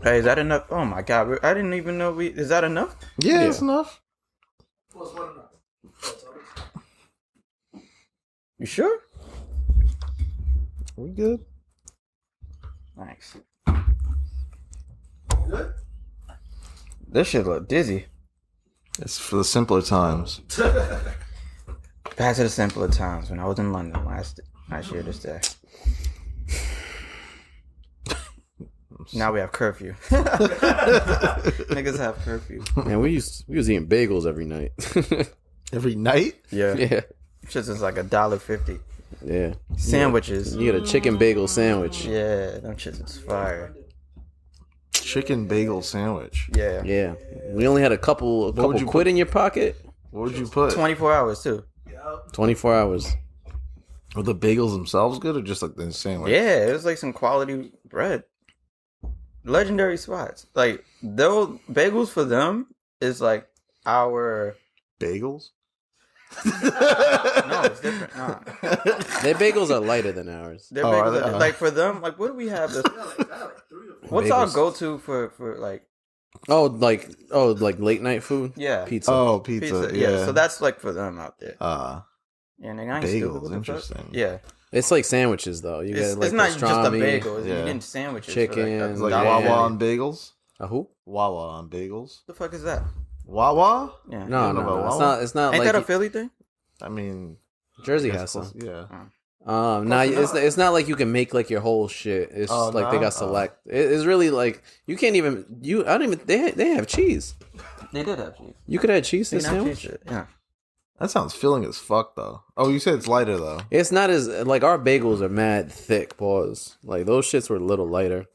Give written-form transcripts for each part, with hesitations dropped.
Hey, is that enough? Oh my god, I didn't even know is that enough? Yeah, it's enough. You sure? We good? Nice. Good? This shit look dizzy. It's for the simpler times. Back to the simpler times when I was in London last year this day. Now we have curfew. Niggas have curfew. Man, we was eating bagels every night. Every night? Yeah. Yeah. Shit's is like $1.50. Yeah. Sandwiches. You get a chicken bagel sandwich. Yeah, them shits is fire. Chicken bagel sandwich. Yeah. Yeah. We only had a couple would you quid put? in your pocket. What would you put? 24 hours too. 24 hours. Were the bagels themselves good or just like the sandwich? Yeah, it was like some quality bread. Legendary spots. Like, those bagels for them is like our... Bagels? No, it's different. Nah. Their bagels are lighter than ours. Their Oh, are bagels they? are, like, for them, like, what do we have? What's our Bagels. go-to for like... Oh, like late night food? Yeah. Pizza. Oh, pizza. Yeah. So that's like for them out there. Yeah, Nigga, I ain't bagels, stupid. What the fuck? interesting. Yeah. It's like sandwiches though. You It's, get like it's not just a pastrami. bagel. It's Yeah. You're getting sandwiches. Chicken, For It's like like $1. Wawa on bagels. A who? Wawa on bagels. The fuck is that? Wawa? Yeah. No, know about no. Wawa? It's not Ain't like that a Philly thing? I mean, Jersey it's has close- some. Yeah. Nah, it's not like you can make like your whole shit. It's Oh, like no? they got select. It's really like you can't even I don't even. They have cheese. They did have cheese. You could add cheese to They the didn't have sandwich. cheese shit. Yeah. That sounds filling as fuck though. Oh, you said it's lighter though. It's not as like our bagels are mad thick. Pause. Like those shits were a little lighter.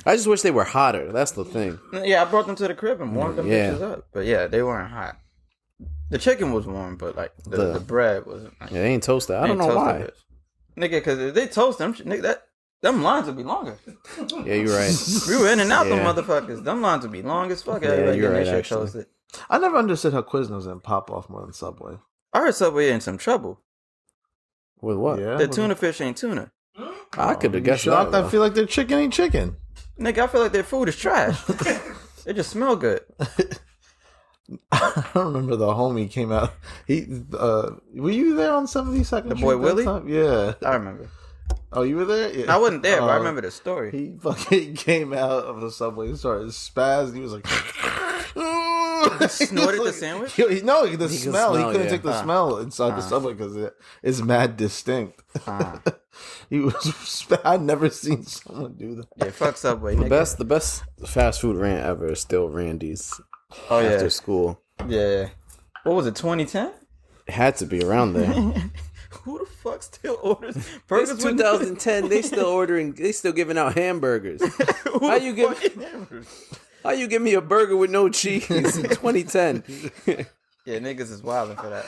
I just wish they were hotter. That's the thing. Yeah, I brought them to the crib and warmed them Yeah. bitches up. But yeah, they weren't hot. The chicken was warm, but like the bread wasn't. Like, Yeah, they ain't toasted. I they don't know toasted why. it. Nigga, because if they toast them, nigga, them lines would be longer. Yeah, you're right. We were in and out, Yeah. them motherfuckers. Them lines would be long as fuck. Yeah, Everybody you're getting their right, shit actually. toasted. I never understood how Quiznos didn't pop off more than Subway. I heard Subway in some trouble. With what? Yeah. The tuna fish ain't tuna. I could have You guessed shocked? that. I feel like their chicken ain't chicken. Nigga, I feel like their food is trash. They just smell good. I don't remember the homie came out. Were you there on 72nd? The boy Street that Willie? time? Yeah. I remember. Oh, you were there? Yeah. I wasn't there, but I remember the story. He fucking came out of the Subway and started spaz. And he was like, Snorted the sandwich? No, the could smell. He smell, couldn't yeah. take the smell inside the Subway because it's mad distinct. He was. I'd never seen someone do that. Yeah, fuck Subway, nigga. The best fast food rant ever is still Randy's. Oh, yeah. After school, Yeah. What was it, 2010? it had to be around there. Who the fuck still orders burgers It's with 2010. They still giving out hamburgers. Who How you give- fucking hamburgers? How you give me a burger with no cheese in 2010? Yeah, niggas is wilding for that.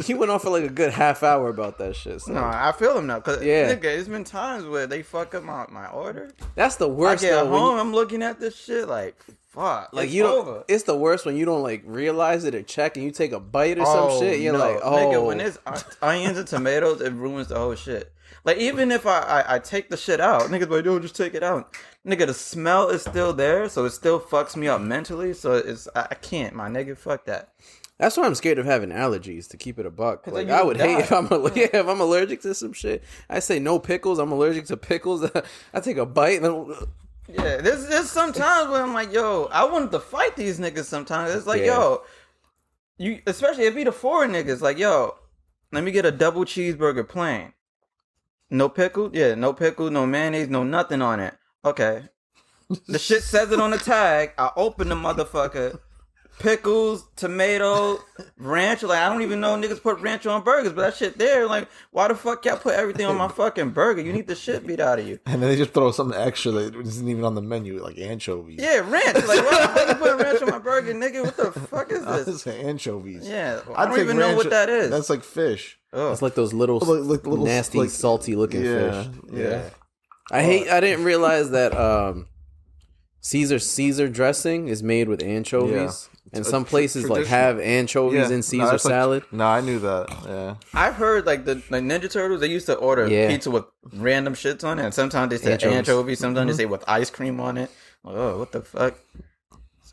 He went on for like a good half hour about that shit. So. No, I feel them now. Cause Yeah. nigga, it's been times where they fuck up my order. That's the I worst. get though, when home, you- I'm looking at this shit like, fuck. like it's you don't. over. It's the worst when you don't like realize it or check and you take a bite or Oh, some shit. You're no. like, oh, Nigga, when there's onions and tomatoes, it ruins the whole shit. Like, even if I take the shit out, niggas like, yo, just take it out. Nigga, the smell is still there, so it still fucks me up mentally. So I can't, my nigga, fuck that. That's why I'm scared of having allergies. To keep it a buck, 'Cause like then I you would die. hate if I'm allergic to some shit. I say no pickles. I'm allergic to pickles. I take a bite and then. Yeah, there's some times where I'm like, yo, I wanted to fight these niggas sometimes. It's like, Yeah. yo, you, especially if it be the foreign niggas, like, yo, let me get a double cheeseburger plain. No pickle? Yeah, no pickle, no mayonnaise, no nothing on it. Okay. The shit says it on the tag. I open the motherfucker. Pickles, tomato, ranch. Like, I don't even know niggas put ranch on burgers, but that shit there, like, why the fuck y'all put everything on my fucking burger? You need the shit beat out of you. And then they just throw something extra that isn't even on the menu, like anchovies. Yeah, ranch. Like, why the fuck you putting ranch on my burger, nigga? What the fuck is I this? say anchovies. Yeah, I I'd don't take even know ranch- what that is. That's like fish. Ugh. It's like those little, Like little nasty, like- salty looking Yeah, fish. yeah. I didn't realize that Caesar dressing is made with anchovies. And It's some a places like traditional- have anchovies in Caesar that's like- salad. No, I knew that. Yeah. I've heard like the Ninja Turtles. They used to order Yeah. pizza with random shits on it, and sometimes they say Anchovies. anchovies. Sometimes they say with ice cream on it. Oh, what the fuck?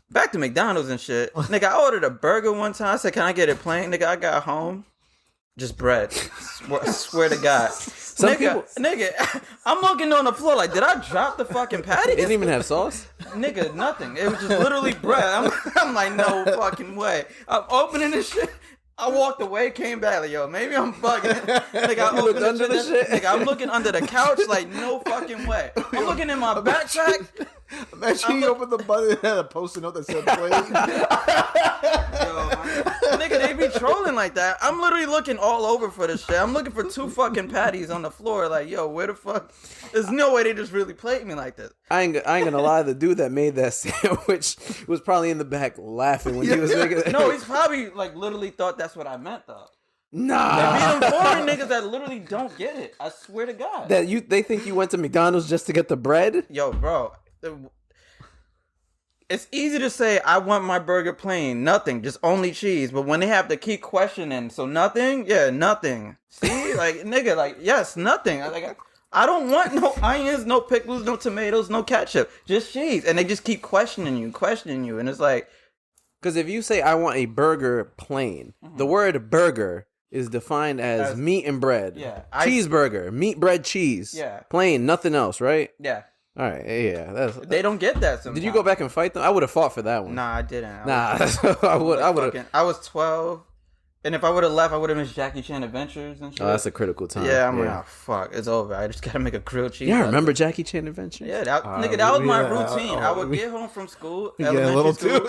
Back to McDonald's and shit. Nigga, I ordered a burger one time. I said, can I get it plain? Nigga, I got home. Just bread. Swear to God. Nigga, I'm looking on the floor like, did I drop the fucking patty? It didn't even have sauce? Nigga, nothing. It was just literally bread. I'm like, no fucking way. I'm opening this shit. I walked away, came back like, yo, maybe I'm bugging. Nigga, I opened under the shit? Nigga, I'm looking under the couch like, no fucking way. I'm looking in my backpack. Imagine you opened the button and had a post-it note that said play. Yo, nigga, they be trolling like that. I'm literally looking all over for this shit. I'm looking for 2 fucking patties on the floor. Like, yo, where the fuck? There's no way they just really played me like this. I ain't gonna lie. The dude that made that sandwich was probably in the back laughing when he was making it. No, he's probably like literally thought that's what I meant though. Nah. It be them foreign niggas that literally don't get it. I swear to God. They think you went to McDonald's just to get the bread? Yo, bro. It's easy to say I want my burger plain, nothing, just only cheese. But when they have to keep questioning, so nothing, yeah, nothing. See, like nigga, like yes, nothing. I don't want no onions, no pickles, no tomatoes, no ketchup, just cheese. And they just keep questioning you, and it's like, because if you say I want a burger plain, the word burger is defined as meat and bread. Yeah, cheeseburger, meat, bread, cheese. Yeah, plain, nothing else, right? Yeah. All right, yeah, they don't get that sometimes. Did you go back and fight them? I would have fought for that one. Nah, I didn't. I would have. I was 12, and if I would have left, I would have missed Jackie Chan Adventures and shit. Oh, that's a critical time. Yeah, I'm like, oh, fuck, it's over. I just gotta make a grilled cheese. Yeah, remember Jackie Chan Adventures? Yeah, that was my routine. I would get home from school, elementary school,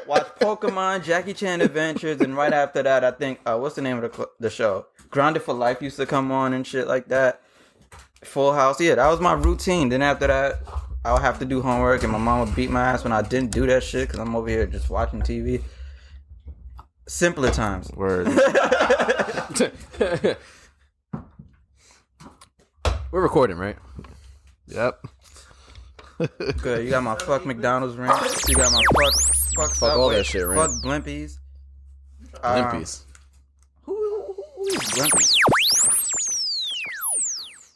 watch Pokemon, Jackie Chan Adventures, and right after that, I think, what's the name of the show? Grounded for Life used to come on and shit like that. Full House, yeah, that was my routine. Then after that, I would have to do homework, and my mom would beat my ass when I didn't do that shit because I'm over here just watching TV. Simpler times. Word. We're recording, right? Yep. Good. You got my fuck McDonald's ring. You got my fuck Subway, all that shit, right? Fuck Blimpies. Blimpies. Who is Blimpies?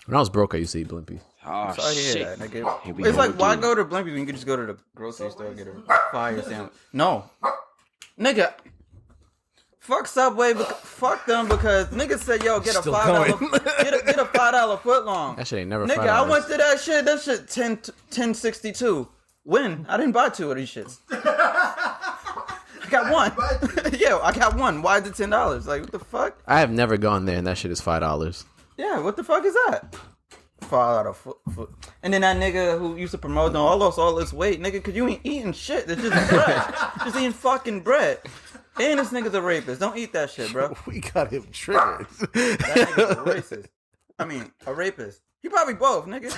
When I was broke, I used to eat Blimpies. Oh, So I hear shit. that, nigga. It's like, why go to Blimpies when you can just go to the grocery store and get a fire sandwich? No. Nigga. Fuck Subway, fuck them because niggas said, yo, get a Still $5 get a $5 foot long. That shit ain't never Nigga, $5. I went to that shit 10.62. When? I didn't buy 2 of these shits. I got one. Yeah, I got one. Why is it $10? Like, what the fuck? I have never gone there, and that shit is $5. Yeah, what the fuck is that? $5 foot. And then that nigga who used to promote, no, I lost all this weight, nigga, because you ain't eating shit. It's just bread. Just eating fucking bread. And this nigga's a rapist. Don't eat that shit, bro. We got him triggered. That nigga's a racist. I mean, a rapist. He probably both, nigga.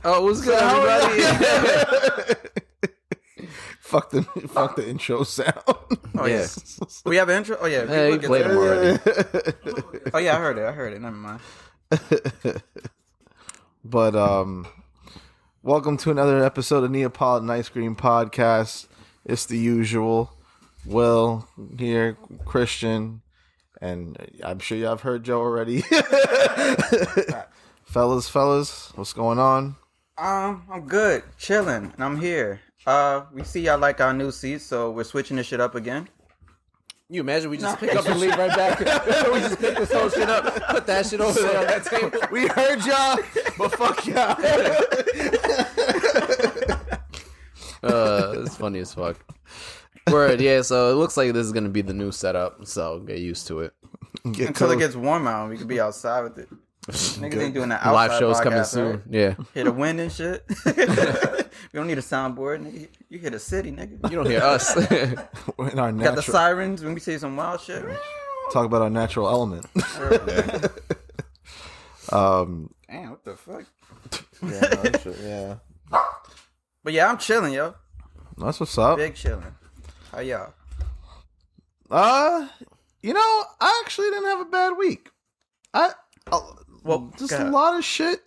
Oh, what's good, everybody? Fuck the intro sound. Oh, yeah. We have an intro? Oh, yeah. Hey, you played him already. Oh, yeah, I heard it. Never mind. But welcome to another episode of Neapolitan Ice Cream Podcast. It's the usual. Will here, Christian, and I'm sure y'all have heard Joe already. fellas, what's going on? I'm good, chilling, and I'm here. We see y'all like our new seats, so we're switching this shit up again. You imagine we just pick up and leave right back? We just pick this whole shit up, put that shit over there on that table. We heard y'all, but fuck y'all. It's funny as fuck. Word, yeah, so it looks like this is going to be the new setup, so get used to it. Until it gets warm out, we could be outside with it. Niggas ain't doing that outside Live shows coming podcast, soon, right? yeah. Hear the wind and shit. We don't need a soundboard, nigga. You hear the city, nigga. You don't hear us. We're in our Got the sirens when we say some wild shit. Talk about our natural element. Damn, what the fuck? Yeah. But yeah, I'm chilling, yo. That's what's up. Big chilling. How y'all? I actually didn't have a bad week. Just a lot of shit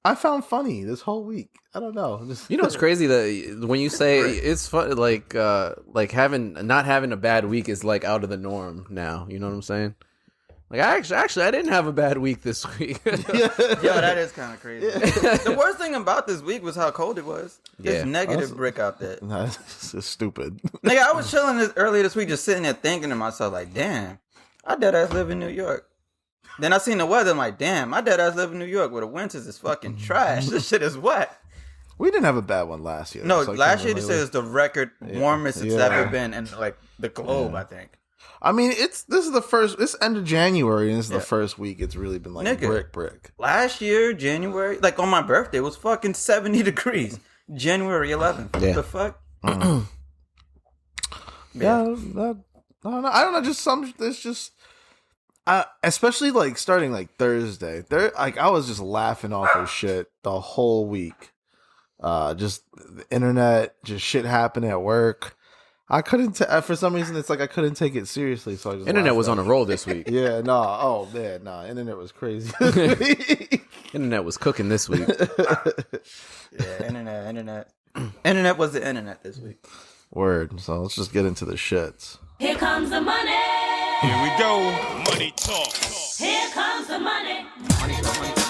I found funny this whole week. I don't know. You know, it's crazy that when you say it's fun, like not having a bad week is like out of the norm now. You know what I'm saying? Like actually, I didn't have a bad week this week. Yo, that is kind of crazy. The worst thing about this week was how cold it was. It's negative brick out there. That's stupid. Nigga, I was chilling earlier this week, just sitting there thinking to myself, like, damn, I dead ass live in New York. Then I seen the weather, I'm like, damn, I dead ass live in New York where the winters is fucking trash. This shit is wet. We didn't have a bad one last year. No, last year they said it's the record warmest it's ever been in like the globe, I think. I mean, this is the first. It's end of January, and this is the first week it's really been like brick. Last year, January, like on my birthday, it was fucking 70 degrees. January 11th. Yeah. What the fuck? I don't know. Just some. There's just. Especially like starting like Thursday. Like I was just laughing off of shit the whole week. Just the internet, just shit happening at work. I couldn't. For some reason, it's like I couldn't take it seriously. So I just internet was on a roll this week. Yeah, no. Oh man, no. Internet was crazy. Internet was cooking this week. Yeah, internet was the internet this week. Word. So let's just get into the shits. Here comes the money. Here we go. Money talk. Here comes the money.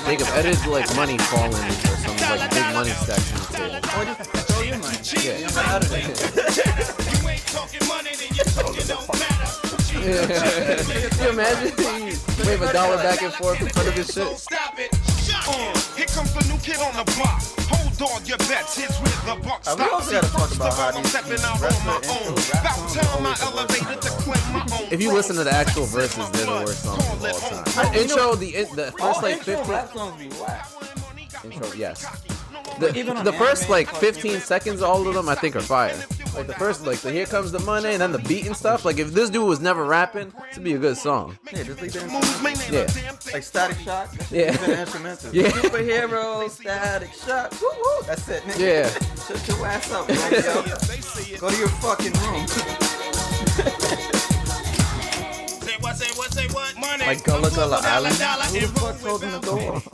Think of edited like money falling or some like big money stacks on the table. Oh, just throw your money. Yeah. You ain't talking money, then you talking don't matter. Can you imagine? You wave $1 back and forth in front of this shit. Stop it. Here comes the new kid on the block. Hold on your bets. Here's where the buck stops. We also gotta talk about how I'm these stepping out on my own. About time I elevated to claim my own. If you listen to the actual verses, they're the worst songs of all time. Intro, the first like 15. rap songs be whack. Intro, yes. Even on The first anime, like 15 seconds, all of them I think are fire. Like the first, like the here comes the money, and then the beat and stuff. Like if this dude was never rapping, this would be a good song. Yeah, just leave the instrumental. Yeah. Like Static Shock. Yeah. Even instrumental. Yeah. Superhero, Static Shock. Woo woo. That's it, nigga. Yeah. Shut your ass up, Romeo. Go to your fucking room. Say what? Money. Like Gullah Gullah Island. Who the fuck told him to go off?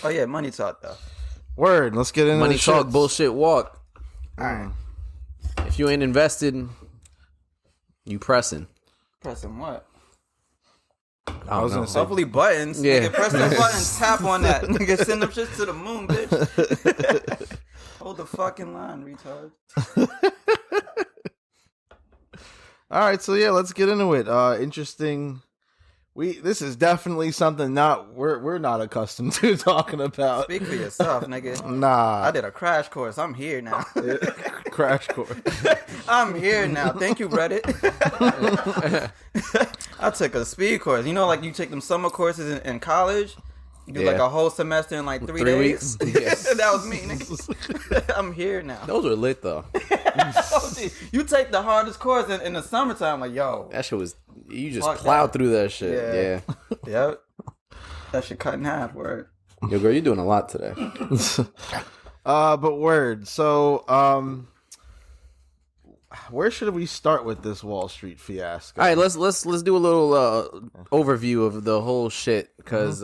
Oh yeah, money talk though. Word. Let's get into Money the talk, shits. bullshit walk. Alright. If you ain't invested, you pressing. Pressing what? I was gonna say. Hopefully buttons. Yeah. Nigga, press the button, tap on that. Nigga, send them shits to the moon, bitch. Hold the fucking line, retard. All right, so yeah, let's get into it. Interesting. This is definitely something we're not accustomed to talking about. Speak for yourself, nigga. Nah, I did a crash course. I'm here now. crash course. I'm here now. Thank you, Reddit. I took a speed course. You know, like you take them summer courses in college. You do like a whole semester in like 3 days. Yes. That was me, nigga. I'm here now. Those were lit though. You take the hardest course in the summertime, like, yo. That shit was, you just Fuck plowed that. through that shit. Yeah. Yep. That shit cut in half, word. Yo, girl, you're doing a lot today. But word. So, where should we start with this Wall Street fiasco? All right, let's do a little overview of the whole shit because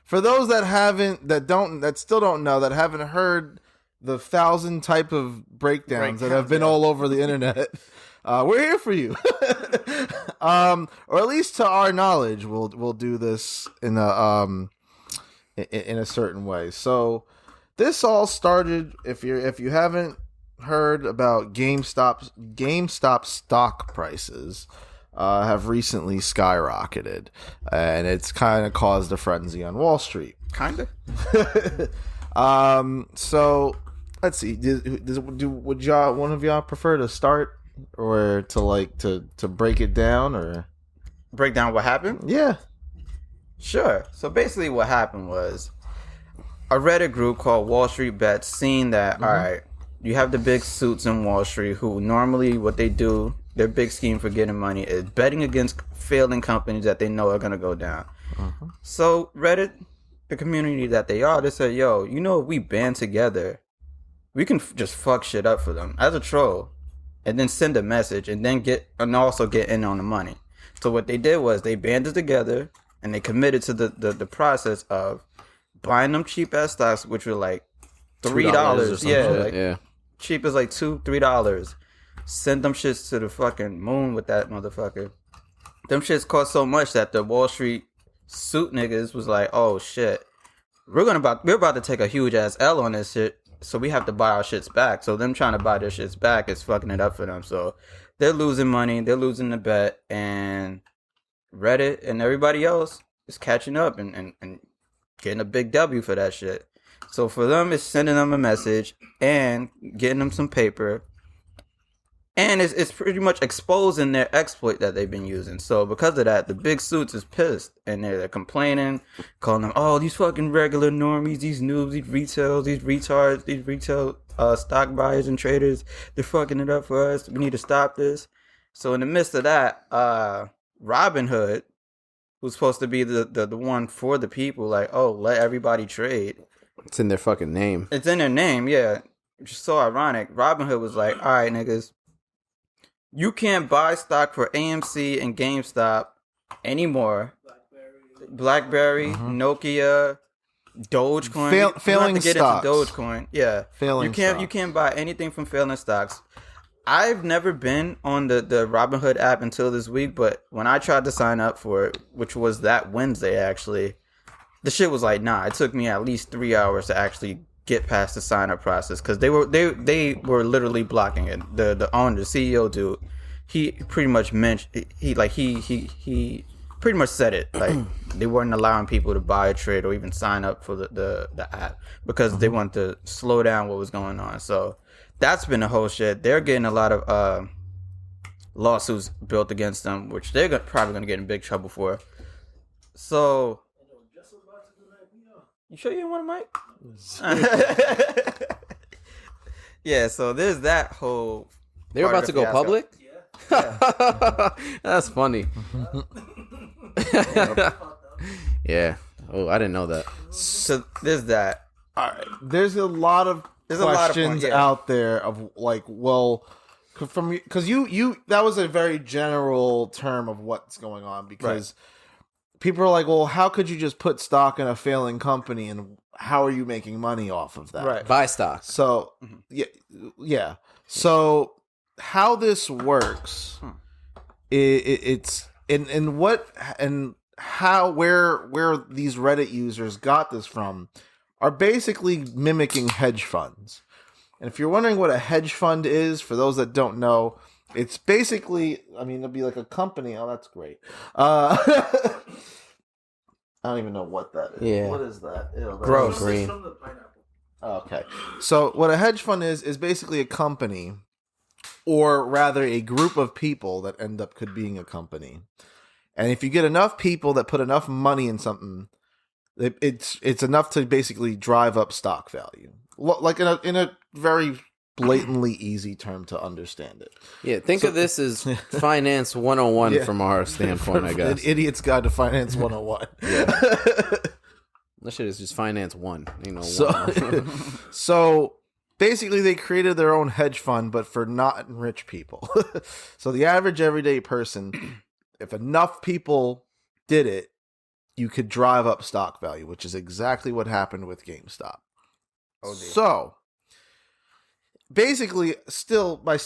For those that still don't know, that haven't heard the 1,000 type of breakdowns that have been all over the internet, we're here for you. Or at least to our knowledge, we'll do this in a certain way. So this all started, if you haven't heard about GameStop stock prices have recently skyrocketed, and it's kind of caused a frenzy on Wall Street. Kinda. So let's see. Would one of y'all prefer to start or to break it down or Break down what happened? yeah? Sure. So basically what happened was a Reddit group called Wall Street Bets seen that, all right, you have the big suits in Wall Street who normally what they do, their big scheme for getting money is betting against failing companies that they know are going to go down. So Reddit, the community that they are, they said, yo, you know, if we band together, we can just fuck shit up for them as a troll and then send a message and then also get in on the money. So what they did was they banded together and they committed to the process of buying them cheap ass stocks, which were like $3. Yeah, cheap as like $2-3. Send them shits to the fucking moon with that motherfucker. them shits cost so much that the Wall Street suit niggas was like, oh shit, we're about to take a huge ass L on this shit, so we have to buy our shits back. So them trying to buy their shits back is fucking it up for them. So they're losing money, they're losing the bet, and Reddit and everybody else is catching up and getting a big W for that shit. So for them, it's sending them a message and getting them some paper. And it's pretty much exposing their exploit that they've been using. So because of that, the big suits is pissed. And they're complaining, calling them, oh, these fucking regular normies, these noobs, these retails, these retards, these retail stock buyers and traders, they're fucking it up for us. We need to stop this. So in the midst of that, Robinhood, who's supposed to be the one for the people, like, oh, let everybody trade. It's in their fucking name. It's in their name, yeah. Which is so ironic. Robinhood was like, all right, niggas, you can't buy stock for AMC and GameStop anymore. BlackBerry, Nokia, Dogecoin. Failing you have to get stocks. into Dogecoin. Yeah. Failing You can't buy anything from failing stocks. I've never been on the Robinhood app until this week, but when I tried to sign up for it, which was that Wednesday actually, the shit was like, nah, it took me at least 3 hours to actually get past the sign up process because they were literally blocking it. The owner, the CEO dude, he pretty much mentioned he pretty much said it, like they weren't allowing people to buy a trade or even sign up for the app because they wanted to slow down what was going on. So that's been the whole shit. They're getting a lot of lawsuits built against them, which they're probably gonna get in big trouble for. So you sure you didn't want a mic? Yeah, so there's that whole. They were about to go fiasco. public? Yeah. That's funny. Yeah. Oh, I didn't know that. So there's that. All right. There's a lot of questions out there of like, well, because you that was a very general term of what's going on because people are like, well, how could you just put stock in a failing company and how are you making money off of that? Right. Buy stocks. So yeah. So how this works, it's and what and how where these Reddit users got this from are basically mimicking hedge funds. And if you're wondering what a hedge fund is, for those that don't know, it's basically, I mean, it'll be like a company. Oh, that's great. I don't even know what that is. Yeah. What is that? Ew, Gross. Green. Okay. So what a hedge fund is basically a company, or rather a group of people that end up being a company. And if you get enough people that put enough money in something, it's enough to basically drive up stock value. Like in a very blatantly easy term to understand it. Yeah, think of this as finance 101 from our standpoint, I guess. An idiot's guide to finance 101. Yeah. That shit is just finance 1. You know, So basically they created their own hedge fund, but for not rich people. So the average everyday person, if enough people did it, you could drive up stock value, which is exactly what happened with GameStop. So basically, still by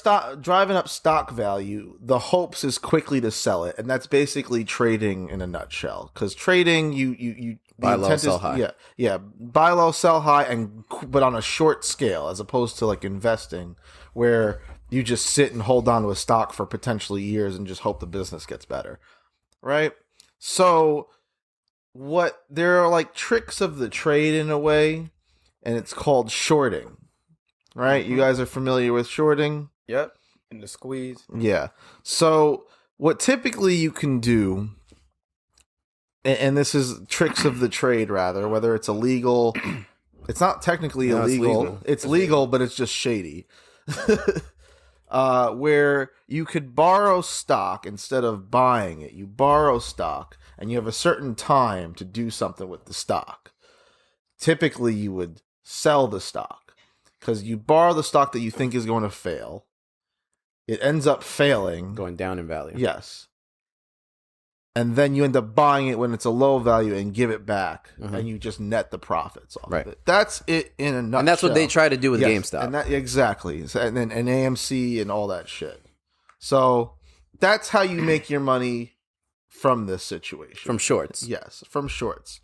driving up stock value, the hopes is quickly to sell it, and that's basically trading in a nutshell. Because trading, you buy low, sell high. Yeah, buy low, sell high, but on a short scale, as opposed to like investing, where you just sit and hold on to a stock for potentially years and just hope the business gets better, right? So there are like tricks of the trade in a way, and it's called shorting. Right? You guys are familiar with shorting? Yep. In the squeeze. Yeah. So what typically you can do, and this is tricks of the trade rather, whether it's illegal, it's not technically illegal. It's legal, but it's just shady. Where you could borrow stock instead of buying it. You borrow stock and you have a certain time to do something with the stock. Typically you would sell the stock. Because you borrow the stock that you think is going to fail. It ends up failing. Going down in value. Yes. And then you end up buying it when it's a low value and give it back. And you just net the profits off of it. That's it in a nutshell. And that's what they try to do with GameStop. And exactly. And then AMC and all that shit. So that's how you make your money from this situation. From shorts. Yes, from shorts.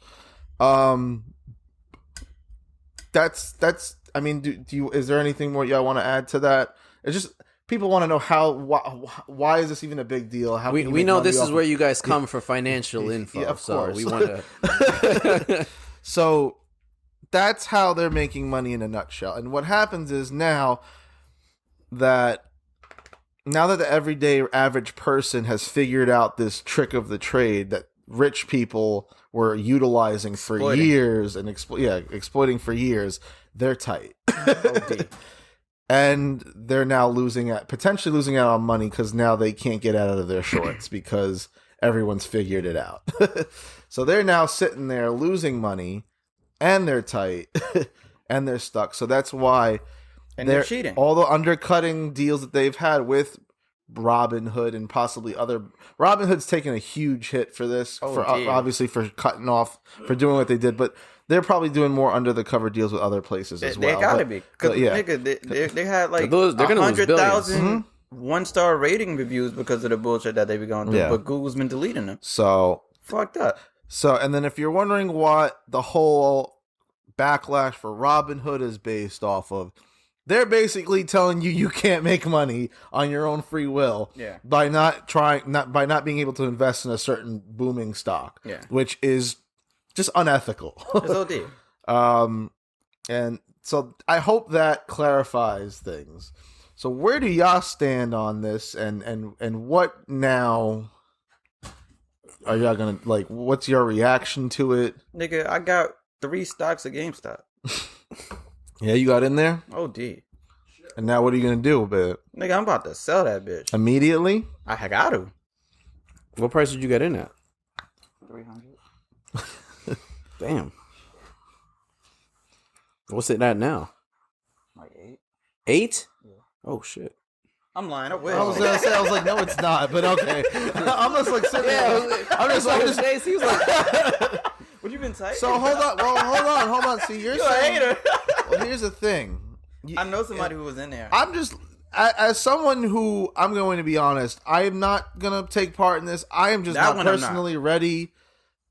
That's. I mean, do you? Is there anything more y'all want to add to that? It's just people want to know why is this even a big deal? How We can you make know money this off is of- where you guys come for financial info, Yeah, of so course. we want to. So that's how they're making money in a nutshell. And what happens is now that the everyday average person has figured out this trick of the trade that rich people were utilizing for Exploiting. years and exploiting for years, they're tight. OD. And they're now potentially losing out on money because now they can't get out of their shorts because everyone's figured it out. So they're now sitting there losing money, and they're tight, and they're stuck. So that's why And they're cheating. All the undercutting deals that they've had with Robinhood and possibly other. Robinhood's taken a huge hit for this, dear. obviously for cutting off, for doing what they did, but they're probably doing more under the cover deals with other places as well. They gotta But- be. Because but yeah. nigga, they had like They're gonna lose billions. 100,000 one-star rating reviews because of the bullshit that they be going through. Yeah. But Google's been deleting them. So Fucked up. and then if you're wondering what the whole backlash for Robinhood is based off of, they're basically telling you can't make money on your own free will Yeah. by not being able to invest in a certain booming stock, Yeah. which is just unethical. It's OD. And so I hope that clarifies things. So where do y'all stand on this, and what now are y'all gonna like? What's your reaction to it? Nigga, I got 3 stocks at GameStop. Yeah, you got in there, OD. and now what are you gonna do with it? Nigga, I'm about to sell that bitch. Immediately? I got to. What price did you get in at? 300. Damn. What's it at now? Like 8. 8? Oh shit. I'm lying. I wish. I was gonna say, I was like, no, it's not, but okay. I'm just like sitting there. I'm just He was like, What you been tight? So hold on. See, you're You a saying. hater. Well, here's the thing. I know somebody who was in there. I'm just, as someone who, I'm going to be honest, I am not going to take part in this. I am just That not one I'm not. personally ready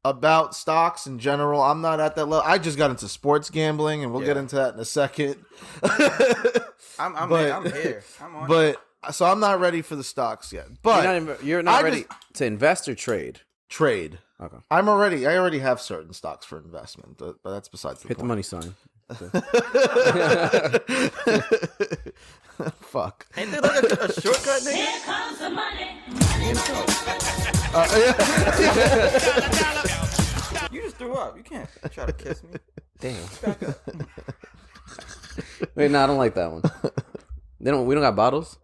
about stocks in general. I'm not at that level. I just got into sports gambling, and we'll get Yeah. into that in a second. I'm but- here. I'm on. But, so I'm not ready for the stocks yet. But you're not I ready just- to invest or trade. trade. Okay. I already have certain stocks for investment, but that's besides the Hit the point. money sign. Fuck. Ain't there like a shortcut, nigga? Here comes the money. You just threw up. You can't try to kiss me. Damn. Wait, no, I don't like that one. We don't got bottles?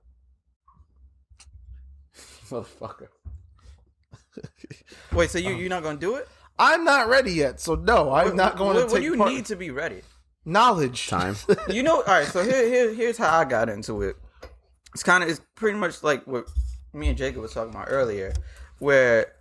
Motherfucker. Wait, so you're not gonna do it? I'm not ready yet, so no, I'm not going to take What do you part. need to be ready? Knowledge. Time. You know, all right. So here's how I got into it. It's pretty much like what me and Jacob was talking about earlier, where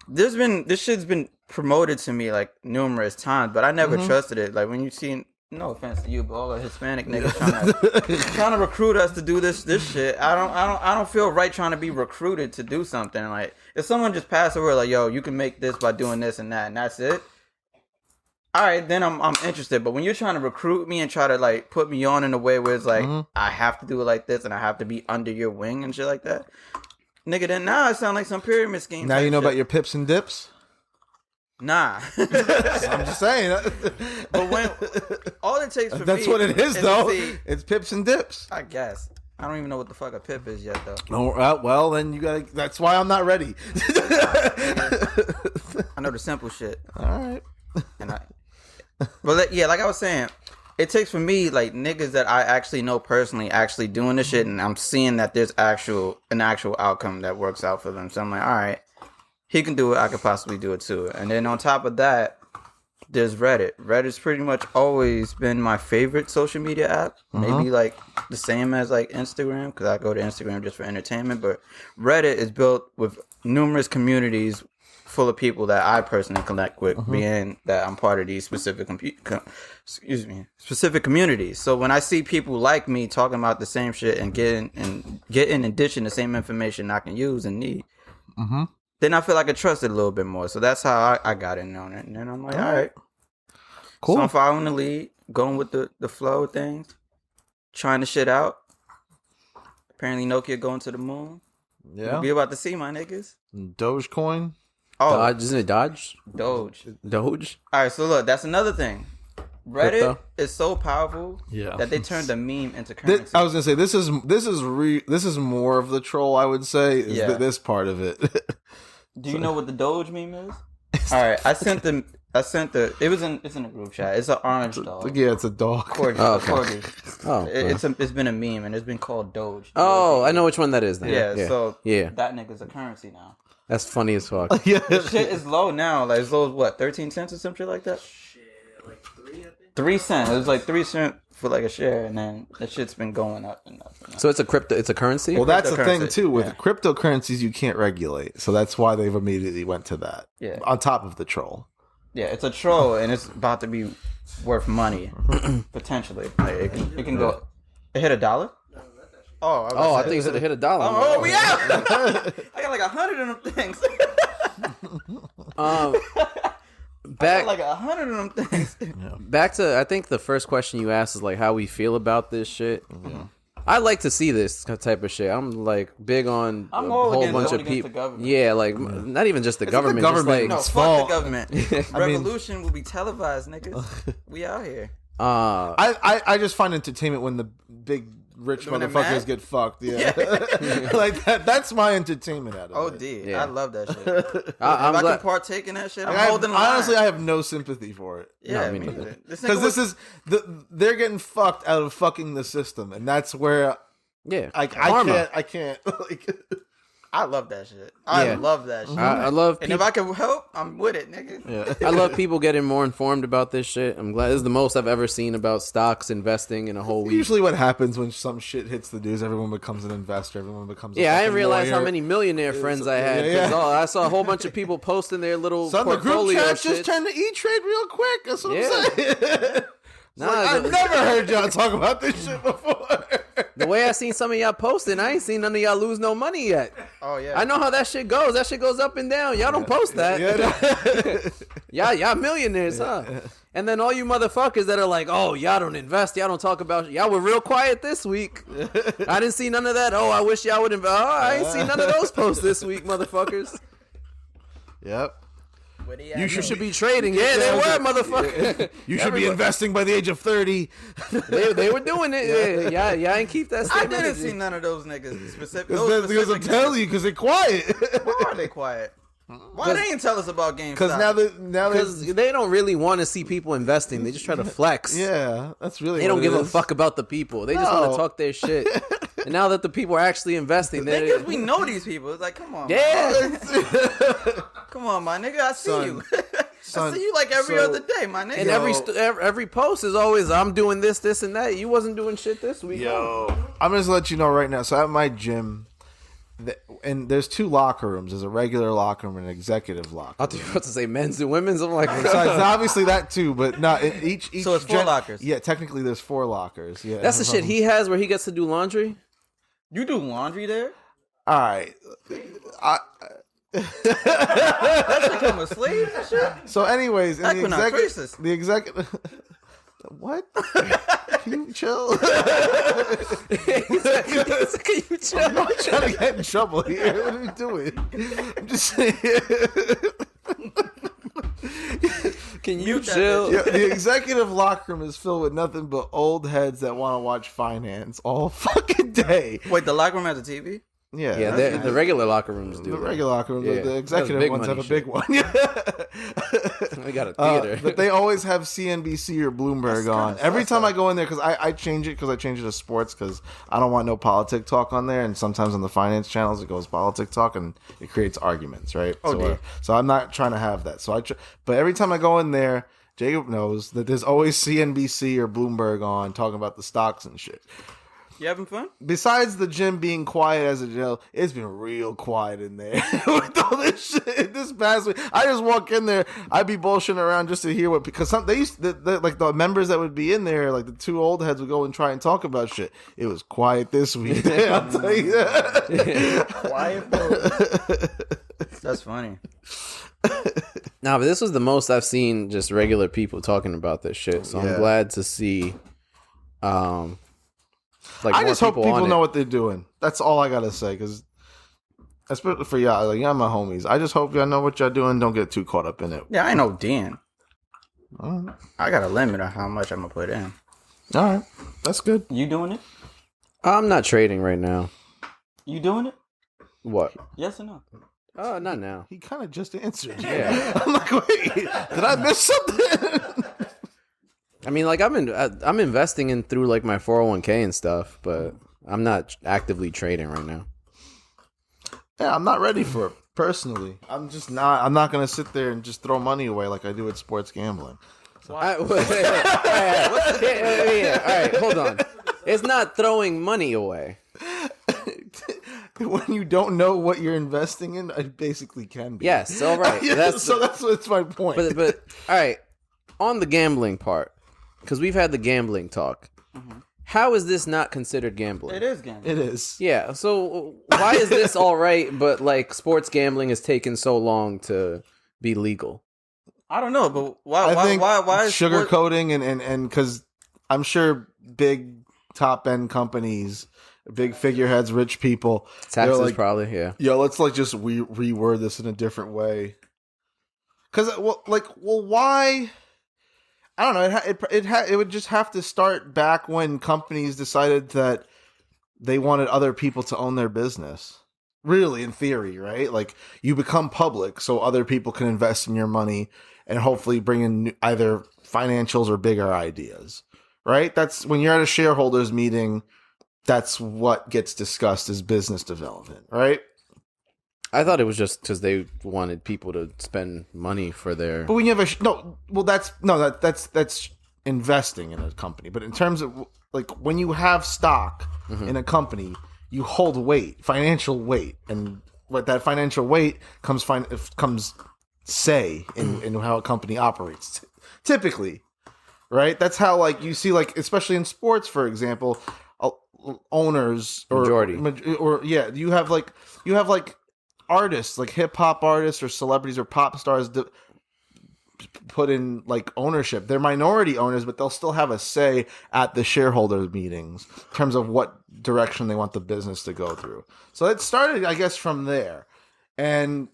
this shit's been promoted to me like numerous times, but I never trusted it. Like when you see, no offense to you, but all the Hispanic niggas trying to recruit us to do this shit. I don't feel right trying to be recruited to do something. Like if someone just passed the word like, yo, you can make this by doing this and that, and that's it. All right, then I'm interested. But when you're trying to recruit me and try to like put me on in a way where it's like I have to do it like this and I have to be under your wing and shit like that, nigga, then now it sound like some pyramid scheme. Now type you know shit. about your pips and dips. Nah. I'm just saying. But when all it takes for That's me what it is, to though. see- It's pips and dips. I guess. I don't even know what the fuck a pip is yet, though. Oh, well, then you gotta. That's why I'm not ready. I know the simple shit. All right. But yeah, like I was saying, it takes for me like niggas that I actually know personally actually doing this shit, and I'm seeing that there's an actual outcome that works out for them. So I'm like, all right, he can do it. I could possibly do it too. And then on top of that, there's Reddit. Reddit's pretty much always been my favorite social media app. Maybe like the same as like Instagram, because I go to Instagram just for entertainment. But Reddit is built with numerous communities full of people that I personally connect with, being that I'm part of these specific specific communities. So when I see people like me talking about the same shit and getting and dishing the same information I can use and need, then I feel like I trust it a little bit more. So that's how I got in on it. And then I'm like, all right. Cool. So I'm following the lead, going with the flow of things, trying the shit out. Apparently Nokia going to the moon. Yeah. We about to see, my niggas. Dogecoin. Oh, Dodge, isn't it Dodge? Doge. Doge? All right, so look, that's another thing. Reddit Crypto? is so powerful Yeah. that they turned a meme into currency. I was gonna say this is more of the troll. I would say is Yeah. this part of it. Do you know what the Doge meme is? All right, it's in a group chat. It's an orange dog. Yeah, it's a dog. Corgi. Oh, okay. Corgi. Oh, It's been a meme and it's been called Doge. oh, I know which one that is. Then. Yeah, so yeah, that nigga's a currency now. that's funny as fuck. Yeah. Shit is low now. Like as low as what, 13 cents or some shit like that? Shit, like 3, I think. 3 cents. It was like 3 cents for like a share, and then that shit's been going up and up and up. So it's a crypto. It's a currency. Well, that's the thing Cryptocurrency, too. With yeah. cryptocurrencies, you can't regulate, so that's why they've immediately went to that. Yeah. On top of the troll. Yeah, it's a troll, and it's about to be worth money potentially. Like it can go. It hit $1. Oh, I think you said it hit $1. Oh, we out. I got like 100 of them things. I Back got like 100 of them things. back to I think the first question you asked is like how we feel about this shit. I like to see this type of shit. I'm like big on I'm a all whole against bunch going of against people. the government. Yeah, like not even just the government. government. No, It's fuck fault. the government. Revolution will be televised, niggas. We out here. Just like I just find entertainment when the big rich When they're motherfuckers mad? get fucked. Yeah. Like that's my entertainment out of Oh, it. D. Yeah. I love that shit. I'm if I glad- can partake in that shit, I'm Like, holding the line. honestly, I have no sympathy for it. yeah, No, me me neither. neither. Because this is they're getting fucked out of fucking the system, and that's where yeah, I karma. can't like. I love that shit. I Yeah. love that shit. I love and people. if I can help, I'm with it, nigga. Yeah. I love people getting more informed about this shit. I'm glad this is the most I've ever seen about stocks investing in a whole week. Usually, what happens when some shit hits the news, everyone becomes an investor. Everyone becomes Yeah, I fucking didn't realize how lawyer. many millionaire friends I had. Yeah, 'Cause, yeah. I saw a whole bunch of people posting their little Son, the group portfolio chat shit. just turned to E-Trade real quick. That's what Yeah. I'm saying. Nah, I've the- never heard y'all talk about this shit before. The way I seen some of y'all posting, I ain't seen none of y'all lose no money yet. Oh yeah. I know how that shit goes. That shit goes up and down. Y'all don't post that. Y'all millionaires, huh? And then all you motherfuckers that are like, oh, y'all don't invest. Y'all don't talk about. Y'all were real quiet this week. I didn't see none of that. Oh, I wish y'all would invest. Oh, I ain't seen none of those posts this week, motherfuckers. Yep. You should be trading. Yeah, they were, motherfucker. You should be investing by the age of 30. They were doing it. Yeah, y'all ain't keep that I same didn't energy. see none of those niggas specific. Because I'm telling you, because they're quiet. Why are they quiet? Why they didn't tell us about Gamestop? Because now Because they don't really want to see people investing. They just try to flex. yeah, that's really. They don't what give it a is. fuck about the people. They just want No. to talk their shit. And now that the people are actually investing, Niggas, we know these people. It's like, come on. yeah. Man. Come on, my nigga. I see Son. you. Son, I see you like every so- other day, my nigga. And every post is always, I'm doing this, and that. You wasn't doing shit this week. Yo, I'm just let you know right now. So at my gym, and there's 2 locker rooms. There's a regular locker room and an executive locker. I thought you were about to say men's and women's. I'm like, Besides, obviously that too, but not each. So it's 4 lockers. Yeah, technically there's 4 lockers. Yeah, that's the shit he has where he gets to do laundry. You do laundry there? All right. That shit come with sleeves and shit? So, anyways, in the Equinox executive, racist. the executive. What? Can you chill? Can you chill? I'm not trying to get in trouble here. What are you doing? I'm just saying. Can you Mute that chill? Yeah, the executive locker room is filled with nothing but old heads that want to watch finance all fucking day. Wait, the locker room has a TV? Yeah, Yeah, that's the regular locker rooms do. the that. regular locker room. Yeah, The that's executive big ones have a money big shit. one. We got a theater. But they always have CNBC or Bloomberg on. Every time I go in there, because I change it to sports because I don't want no politic talk on there. And sometimes on the finance channels it goes politic talk and it creates arguments, right? Oh, dear. So I'm not trying to have that. So but every time I go in there, Jacob knows that there's always CNBC or Bloomberg on talking about the stocks and shit. You having fun? Besides the gym being quiet as a jail, it's been real quiet in there with all this shit. This past week, I just walk in there, I'd be bullshitting around just to hear what, because they used like the members that would be in there, like the 2 old heads would go and try and talk about shit. It was quiet this week. I'll tell you that. Quiet. That's funny. Nah, but this was the most I've seen just regular people talking about this shit. So I'm glad to see. I just hope people know what they're doing. That's all I gotta say. Because especially for y'all, like y'all my homies. I just hope y'all know what y'all doing. Don't get too caught up in it. Yeah, I know Dan. All right. I got a limit on how much I'm gonna put in. All right, that's good. You doing it? I'm not trading right now. You doing it? What? Yes or no? Not now. He kind of just answered. Yeah. I'm like, wait, did I miss something? I mean, like I'm investing in through like my 401k and stuff, but I'm not actively trading right now. Yeah, I'm not ready for it personally. I'm just not. I'm not gonna sit there and just throw money away like I do with sports gambling. All right, hold on. It's not throwing money away. When you don't know what you're investing in, it basically can be. Yes, all right. That's what's my point. But all right, on the gambling part, because we've had the gambling talk. Mm-hmm. How is this not considered gambling? It is gambling. It is. Yeah. So why is this all right, but like sports gambling has taken so long to be legal? I don't know, but why? I think Why is sugarcoating and because I'm sure big top end companies, big figureheads, rich people, Taxes like, probably, yeah. Yo, let's like just reword this in a different way. Because why? I don't know. It would just have to start back when companies decided that they wanted other people to own their business. Really, in theory, right? Like you become public, so other people can invest in your money and hopefully bring in either financials or bigger ideas. Right? That's when you're at a shareholders meeting. That's what gets discussed as business development, right? I thought it was just because they wanted people to spend money for their. But when you have that's investing in a company. But in terms of like when you have stock in a company, you hold weight, financial weight, and what that financial weight comes say in how a company operates. Typically, right? That's how like you see like especially in sports, for example, owners or majority you have like artists like hip hop artists or celebrities or pop stars put in like ownership. They're minority owners, but they'll still have a say at the shareholder meetings in terms of what direction they want the business to go through. So it started, I guess, from there. And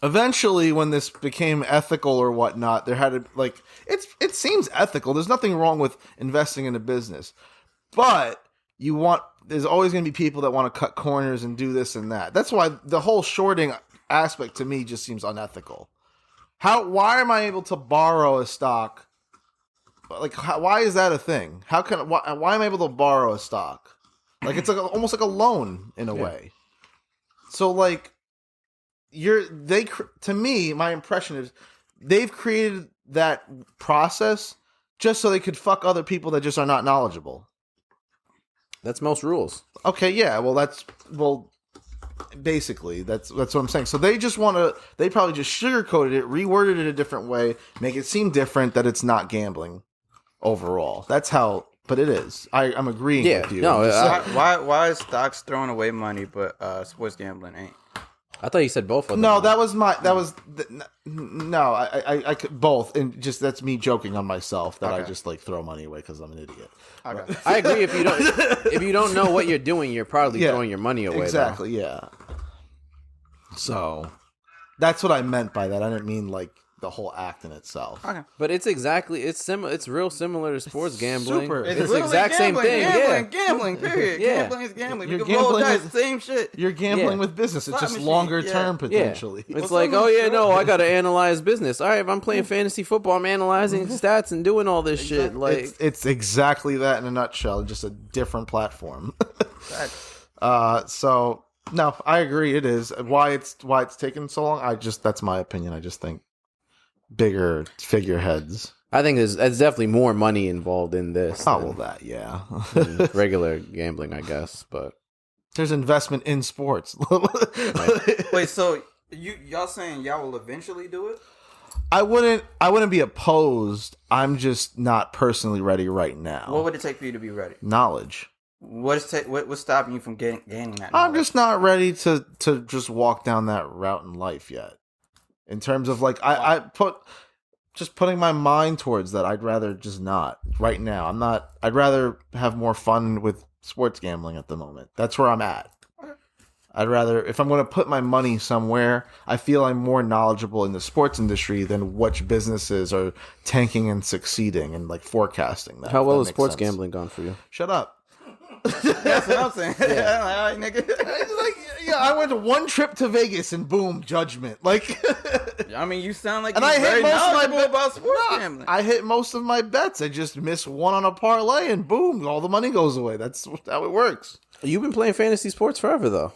eventually when this became ethical or whatnot, there had to like, it seems ethical. There's nothing wrong with investing in a business, but there's always going to be people that want to cut corners and do this and that. That's why the whole shorting aspect to me just seems unethical. Why am I able to borrow a stock? Like, why is that a thing? Why am I able to borrow a stock? Like, it's like almost like a loan in a way. So like, to me, my impression is they've created that process just so they could fuck other people that just are not knowledgeable. That's most rules. Okay, yeah. Basically, that's what I'm saying. So they probably just sugarcoated it, reworded it a different way, make it seem different that it's not gambling overall. That's how, but it is. I'm agreeing with you. No, why is stocks throwing away money, but sports gambling ain't? I thought you said both of them. No, no, I could both, and just that's me joking on myself that I just like throw money away because I'm an idiot. Okay. I agree. If you don't know what you're doing, you're probably throwing your money away. Exactly. Yeah. So that's what I meant by that. I didn't mean like the whole act in itself. Okay. But it's similar. It's real similar to sports gambling. Super. It's the exact same thing. Gambling. Period. Yeah. Gambling is gambling. You're You can roll gambling dice, same shit. You're gambling with business. It's Slot just machine, longer yeah. term potentially. Yeah. It's like, I got to analyze business. All right, if I'm playing fantasy football, I'm analyzing stats and doing all this shit. Like It's exactly that in a nutshell, just a different platform. So no, I agree. It is why it's taken so long. That's my opinion. I just think bigger figureheads. I think there's definitely more money involved in this. Than regular gambling, I guess, but there's investment in sports. Wait, so y'all saying y'all will eventually do it? I wouldn't be opposed. I'm just not personally ready right now. What would it take for you to be ready? Knowledge. What's stopping you from gaining that? I'm knowledge? just not ready to just walk down that route in life yet. In terms of like, putting my mind towards that. I'd rather just not right now. I'm not. I'd rather have more fun with sports gambling at the moment. That's where I'm at. I'd rather, if I'm going to put my money somewhere, I feel I'm more knowledgeable in the sports industry than which businesses are tanking and succeeding and like forecasting that. How well that has makes sports sense. gambling gone for you? Shut up. That's what I'm saying. Yeah. Like, all right, nigga. I went to one trip to Vegas and boom, judgment. Like, I mean, you sound like and you're I hit very most of my knowledgeable about sports Nah, gambling. I hit most of my bets. I just miss one on a parlay and boom, all the money goes away. That's how it works. You've been playing fantasy sports forever, though.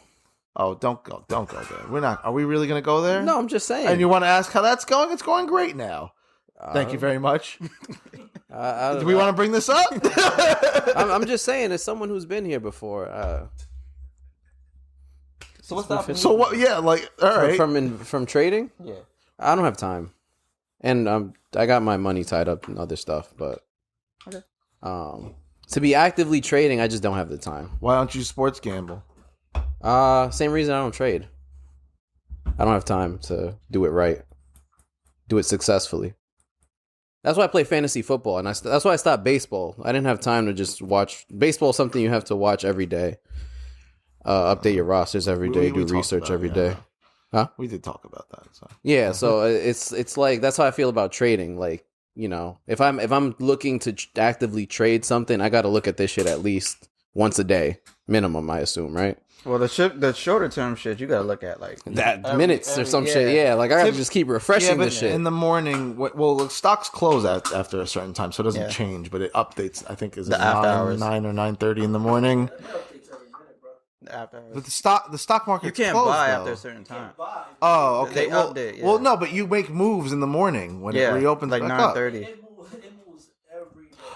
Oh, don't go there. We're not. Are we really going to go there? No, I'm just saying. And you want to ask how that's going? It's going great now. Thank you very much. Do we want to bring this up? I'm just saying, as someone who's been here before. So what's stopping you? So what? Yeah, like all right. From trading, Yeah. I don't have time, and I got my money tied up in other stuff. But Okay. to be actively trading, I just don't have the time. Why don't you sports gamble? Same reason I don't trade. I don't have time to do it right, do it successfully. That's why I play fantasy football, and that's why I stopped baseball. I didn't have time to just watch baseball. Is something you have to watch every day. Update your rosters every day, We do talked research about every it, day. yeah. Huh? We did talk about that. So Yeah, so it's like that's how I feel about trading. Like, you know, if I'm looking to actively trade something, I got to look at this shit at least once a day minimum. I assume, right? Well, the shorter term shit you gotta look at like That minutes or some shit. Yeah, like I have to just keep refreshing but this shit. in the morning, well, stocks close after a certain time, so it doesn't Yeah. change, but it updates. I think is The after hours. 9 or 9:30 in the morning. after. But the stock market You can't closed, buy though. after a certain time. Oh, okay. They Well, update, yeah. well, no, but you make moves in the morning when Yeah, it reopens like back up. 9:30.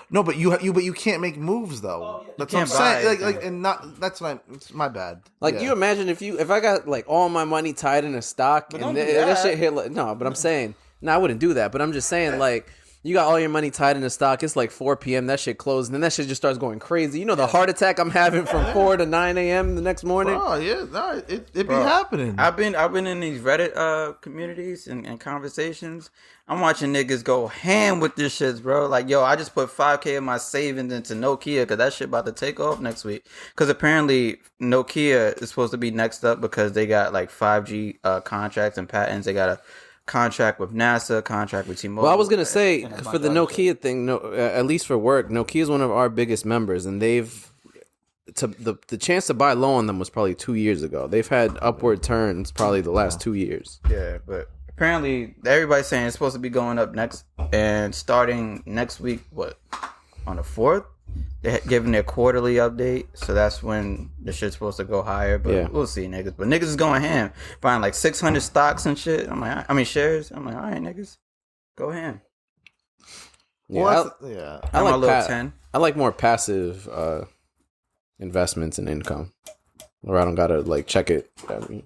No, but you can't make moves though. That's what I'm can't buy saying. it, Like and not that's it's my bad. Like, Yeah. you imagine if I got like all my money tied in a stock don't and do that that. shit hit like, no, but I'm saying, no, I wouldn't do that. But I'm just saying, like, you got all your money tied in a stock. It's like 4 p.m. That shit closed, and then that shit just starts going crazy. You know the heart attack I'm having from 4 to 9 a.m. the next morning. Oh yeah, no, it be Bro, happening. I've been in these Reddit communities and conversations. I'm watching niggas go ham with this shit, bro. Like, yo, I just put $5,000 of my savings into Nokia because that shit about to take off next week. Because apparently Nokia is supposed to be next up because they got like 5G contracts and patents. They got a contract with NASA, contract with T-Mobile. Well, I was gonna say and a bunch for the of other shit. Nokia thing, at least for work, Nokia is one of our biggest members, and they've the chance to buy low on them was probably 2 years ago. They've had upward turns probably the last 2 years. Yeah, but apparently everybody's saying it's supposed to be going up next and starting next week. What, on the 4th? They're giving their quarterly update, so that's when the shit's supposed to go higher. But Yeah. we'll see, niggas. But niggas is going ham, buying like 600 stocks and shit. I mean shares. I'm like, all right, niggas, go ham. Yeah, Well, yeah. I I'm a like little 10. I like more passive investments and income, where I don't gotta like check it. I mean,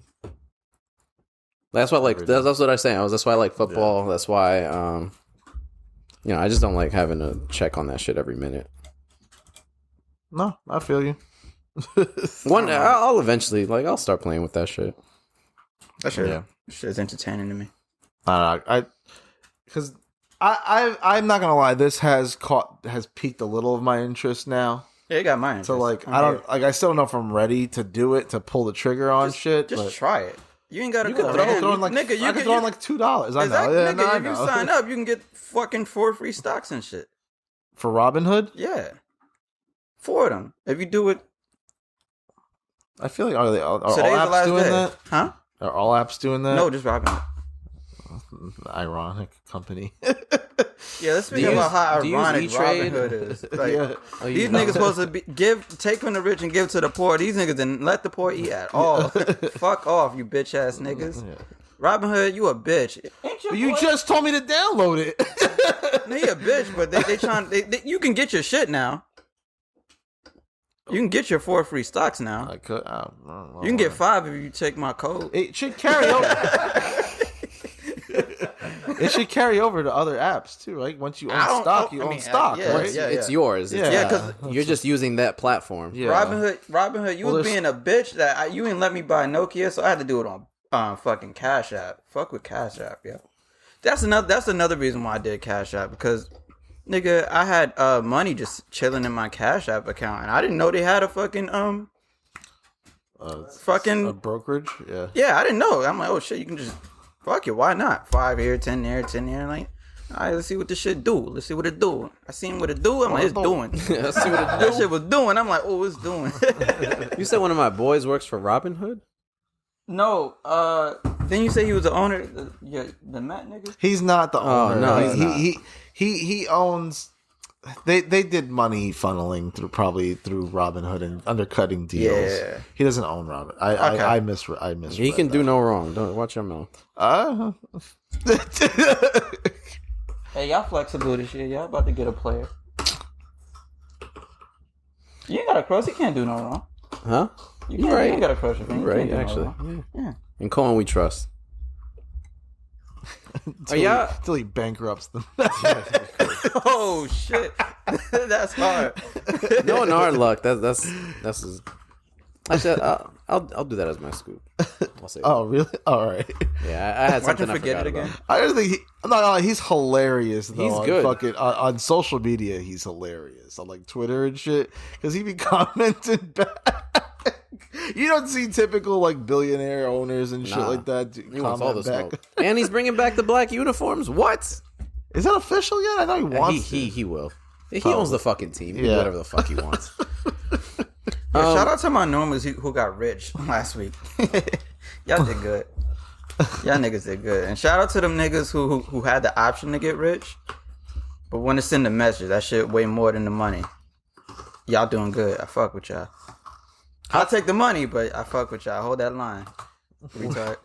that's why I like that's what I was saying. That's why I like football. That's why I just don't like having to check on that shit every minute. No, I feel you. I'll eventually I'll start playing with that shit. That shit, Yeah. shit's entertaining to me. Because I'm not gonna lie, this has piqued a little of my interest now. Yeah, you got mine. So I still don't know if I'm ready to do it, to pull the trigger on shit. Just but try it. You ain't gotta You go can there. I could throw in like Nigga, I could throw in like $2. I know. Yeah, Nigga, no, I if you know. sign up, you can get fucking 4 free stocks and shit. For Robinhood. Yeah. 4 of them. If you do it, I feel like are all today's the apps last doing day. that? Huh? Are all apps doing that? No, just Robin. Ironic company. Yeah, let's speak Do you about how use ironic E-Trade? Robinhood is. Like, Yeah. these niggas supposed to take from the rich and give to the poor. These niggas didn't let the poor eat at all. Fuck off, you bitch ass niggas. Yeah. Robinhood, you a bitch. But you just told me to download it. No, he a bitch, but they trying. You can get your shit now. You can get your 4 free stocks now. I could. You can get 5 if you take my code. It should carry over. It should carry over to other apps too, right? Once you I own don't- stock, I you own mean, stock, yeah, right? yeah. It's yours. It's, Yeah. Yeah, 'cause- you're just using that platform. Yeah. Robinhood, you Well, was there's- being a bitch that you didn't let me buy Nokia, so I had to do it on fucking Cash App. Fuck with Cash App, yeah. That's another reason why I did Cash App, because nigga, I had money just chilling in my Cash App account, and I didn't know they had a fucking A brokerage, yeah. yeah, I didn't know. I'm like, oh shit, you can just fuck it, why not? 5 here, 10 there, 10 there, like. All right, let's see what this shit do. Let's see what it do. I seen what it do. I'm like, it's doing. Let's see what it That shit was doing. I'm like, oh, it's doing. You said one of my boys works for Robinhood? No, then you say he was the owner, the Matt nigga. He's not the owner. no, he's not. He owns. They did money funneling through Robinhood and undercutting deals. Yeah. He doesn't own Robin. Okay. I misread. He can do no wrong. Don't watch your mouth. Hey, y'all flexible this year. Y'all about to get a player. You ain't got a crush. He can't do no wrong. Huh? You You're right. ain't got a crush. You're right, actually. Yeah. In Cohen we trust. Until he bankrupts them. Oh shit, that's hard. Knowing our luck, that's his. Actually, I'll do that as my scoop. I'll say. Oh, really? All right. Yeah, I had Watch him something I forget forgot it again. about. I just think I'm not gonna lie, he's hilarious though. He's on good. Fucking, on social media, he's hilarious on like Twitter and shit because he be commenting back. You don't see typical like billionaire owners and shit Nah. like that He wants all the comment smoke. And he's bringing back the black uniforms. What? Is that official yet? I know he wants. He will. He owns the fucking team. He can do Yeah. whatever the fuck he wants. Yeah, shout out to my normals who got rich last week. Y'all did good. Y'all niggas did good. And shout out to them niggas who had the option to get rich, but when to send the message, that shit way more than the money. Y'all doing good. I fuck with y'all. I'll take the money, but I fuck with y'all. Hold that line. Retard.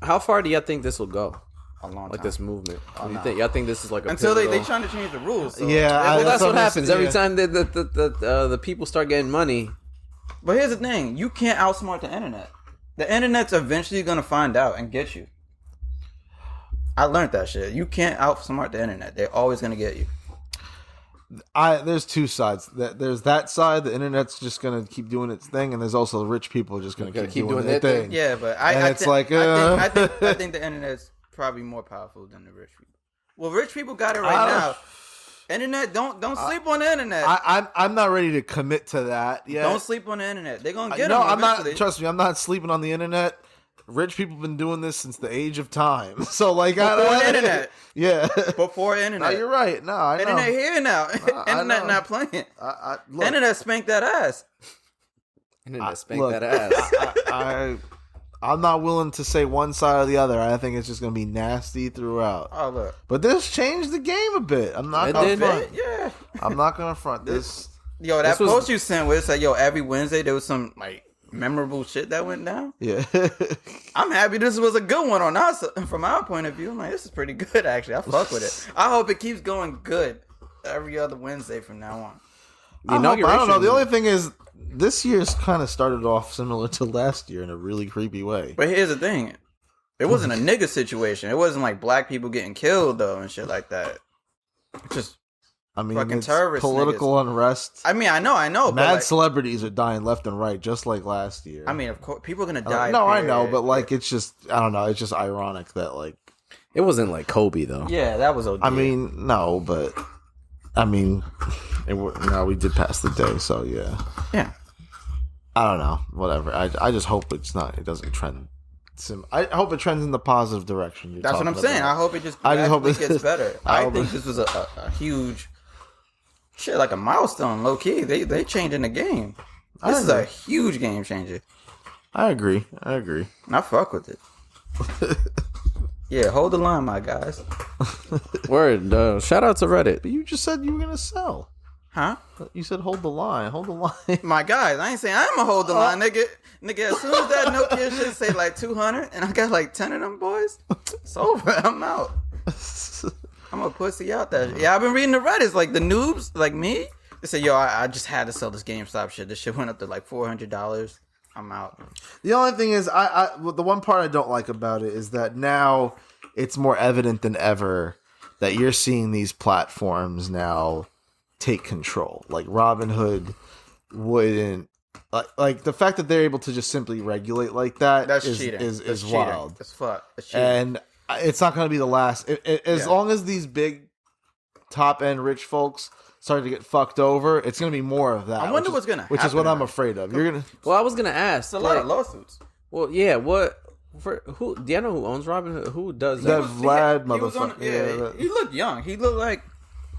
How far do y'all think this will go? A long time. Like this movement? Y'all think this is like a Until they pivotal- trying to change the rules. So. Yeah, Well, that's what I'm happens just- every yeah. time the people start getting money. But here's the thing: you can't outsmart the internet. The internet's eventually gonna find out and get you. I learned that shit. You can't outsmart the internet. They're always gonna get you. There's two sides. There's that side. The internet's just gonna keep doing its thing, and there's also the rich people just gonna keep doing their thing. Yeah, but I think the internet's probably more powerful than the rich people. Well, rich people got it right now. Internet, don't sleep on the internet. I'm not ready to commit to that yet. Don't sleep on the internet. They're gonna get No, them I'm not. eventually. Trust me, I'm not sleeping on the internet. Rich people have been doing this since the age of time. So like, Before the internet. Yeah. Before internet. No, you're right. No, I know. Internet here now. I Internet know. not playing. Look, Internet spanked that ass. Internet spank look, that ass. I'm not willing to say one side or the other. I think it's just gonna be nasty throughout. Oh look. But this changed the game a bit. I'm not It gonna did. front. Yeah. I'm not gonna front this. Yo, that This was- post you sent where it said, yo, every Wednesday there was some like memorable shit that went down. Yeah. I'm happy this was a good one on us from our point of view. I'm like, this is pretty good actually. I fuck with it. I hope it keeps going good every other Wednesday from now on. The I don't know. inauguration- The only thing is, this year's kind of started off similar to last year in a really creepy way. But here's the thing. It wasn't a nigga situation. It wasn't like black people getting killed though and shit like that. Just I mean, fucking it's terrorist political unrest. I mean, I know, but Mad like, celebrities are dying left and right, just like last year. I mean, of course, people are gonna die. no, I period. know, but like, it's just, I don't know. It's just ironic that like, It wasn't like Kobe though. yeah, that was OD. I mean, no, but I mean, no, we did pass the day, so yeah. yeah. I don't know, whatever. I just hope it doesn't trend. I hope it trends in the positive direction. That's what I'm saying. I hope it just I just hope gradually gets better. I hope think it- this was a huge shit, like a milestone, low key. They changing the game. This is a huge game changer. I agree. And I fuck with it. Yeah, hold the line, my guys. Word. Shout out to Reddit. But you just said you were gonna sell. Huh? You said hold the line. Hold the line. My guys, I ain't saying I'm gonna hold the line, nigga. Nigga, as soon as that Nokia shit say like 200 and I got like 10 of them boys, it's over. I'm out. I'm a pussy out there. Yeah, I've been reading the Reddits, like the noobs, like me. They say, yo, I just had to sell this GameStop shit. This shit went up to like $400. I'm out. The only thing is, the one part I don't like about it is that now it's more evident than ever that you're seeing these platforms now take control. Like Robinhood wouldn't like the fact that they're able to just simply regulate like that. That's is cheating. is That's wild. Cheating. It's fuck. It's cheating. And it's not going to be the last. As long as these big top end rich folks start to get fucked over, it's going to be more of that. I wonder what's going to happen. Which is what I'm afraid of. You're gonna. Well, I was gonna ask. It's a lot of lawsuits. Well, yeah. Who? Do you know who owns Robinhood? Who does That that? Vlad He was on- motherfucker. he looked young. He looked like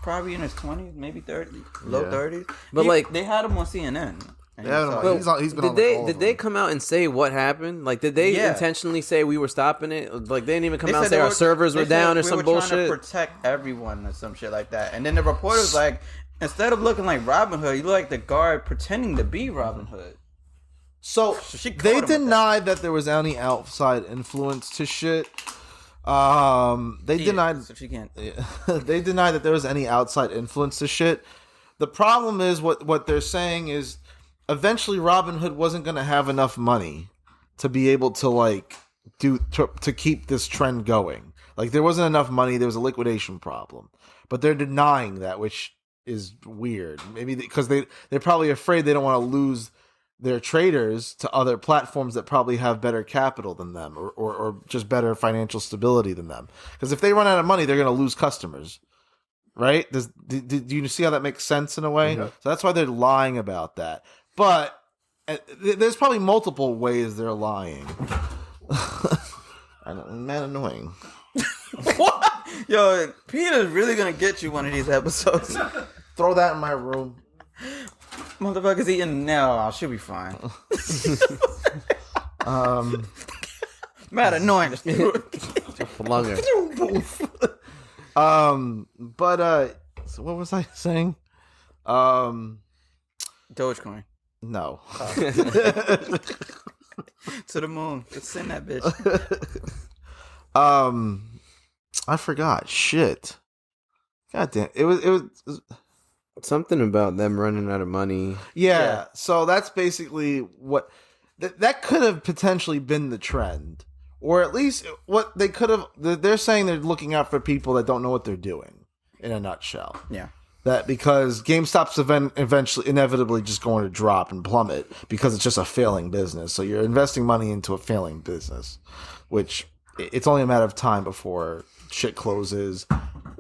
probably in his 20s, maybe 30s, low 30s. But they had him on CNN. And He's been on the calls Did they come out and say what happened? Like, did they intentionally say we were stopping it? Like, they didn't even come out and say our servers were down or some bullshit? Trying to protect everyone or some shit like that. And then the reporter was like, instead of looking like Robin Hood, you look like the guard pretending to be Robin Hood. So she they caught him with denied that there was any outside influence to shit. They denied. So she can't. They denied that there was any outside influence to shit. The problem is what they're saying is eventually Robinhood wasn't going to have enough money to be able to to keep this trend going. Like there wasn't enough money. There was a liquidation problem, but they're denying that, which is weird. Maybe because they're probably afraid they don't want to lose their traders to other platforms that probably have better capital than them or just better financial stability than them. Because if they run out of money, they're going to lose customers. Right? Do you see how that makes sense in a way? Mm-hmm. So that's why they're lying about that. But there's probably multiple ways they're lying. Man, annoying. What? Yo, Peter's really going to get you one of these episodes. Throw that in my room. Motherfucker's eating now. She'll be fine. Mad annoying. Plunger. So what was I saying? Dogecoin. No. To the moon. Let's send that bitch. I forgot. Shit. God damn. It was Something about them running out of money. Yeah. So that's basically what that could have potentially been the trend, or at least what they could have. They're saying they're looking out for people that don't know what they're doing. In a nutshell. Yeah. That because GameStop's eventually inevitably just going to drop and plummet because it's just a failing business. So you're investing money into a failing business, which it's only a matter of time before shit closes,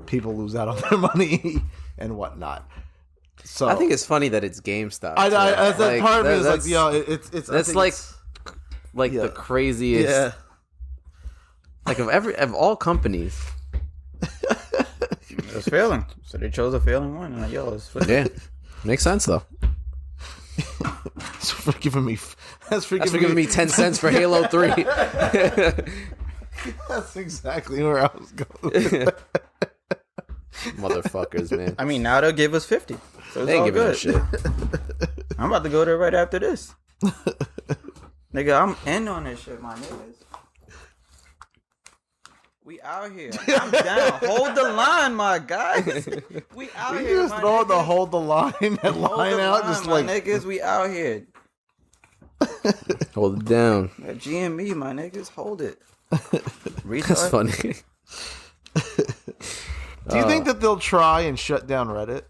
people lose out on their money and whatnot. So I think it's funny that it's GameStop. That part of it is like, yo, it's that's like the craziest. Yeah. Like of all companies. It was failing. So they chose a failing one. And like, yo, it's Yeah. Makes sense though. That's for giving me. That's for giving me 10 cents for Halo 3. That's exactly where I was going. Motherfuckers, man. I mean, now they'll give us 50. So it's They ain't all giving good. us shit. I'm about to go there right after this. Nigga, I'm in on this shit, my niggas. We out here. I'm down. Hold the line, my guys. We out You here. just my throw the niggas. hold the line and Hold line the out, line, just my like niggas. We out here. Hold it down. That GME, my niggas. Hold it. That's Retard. funny. Do you think that they'll try and shut down Reddit?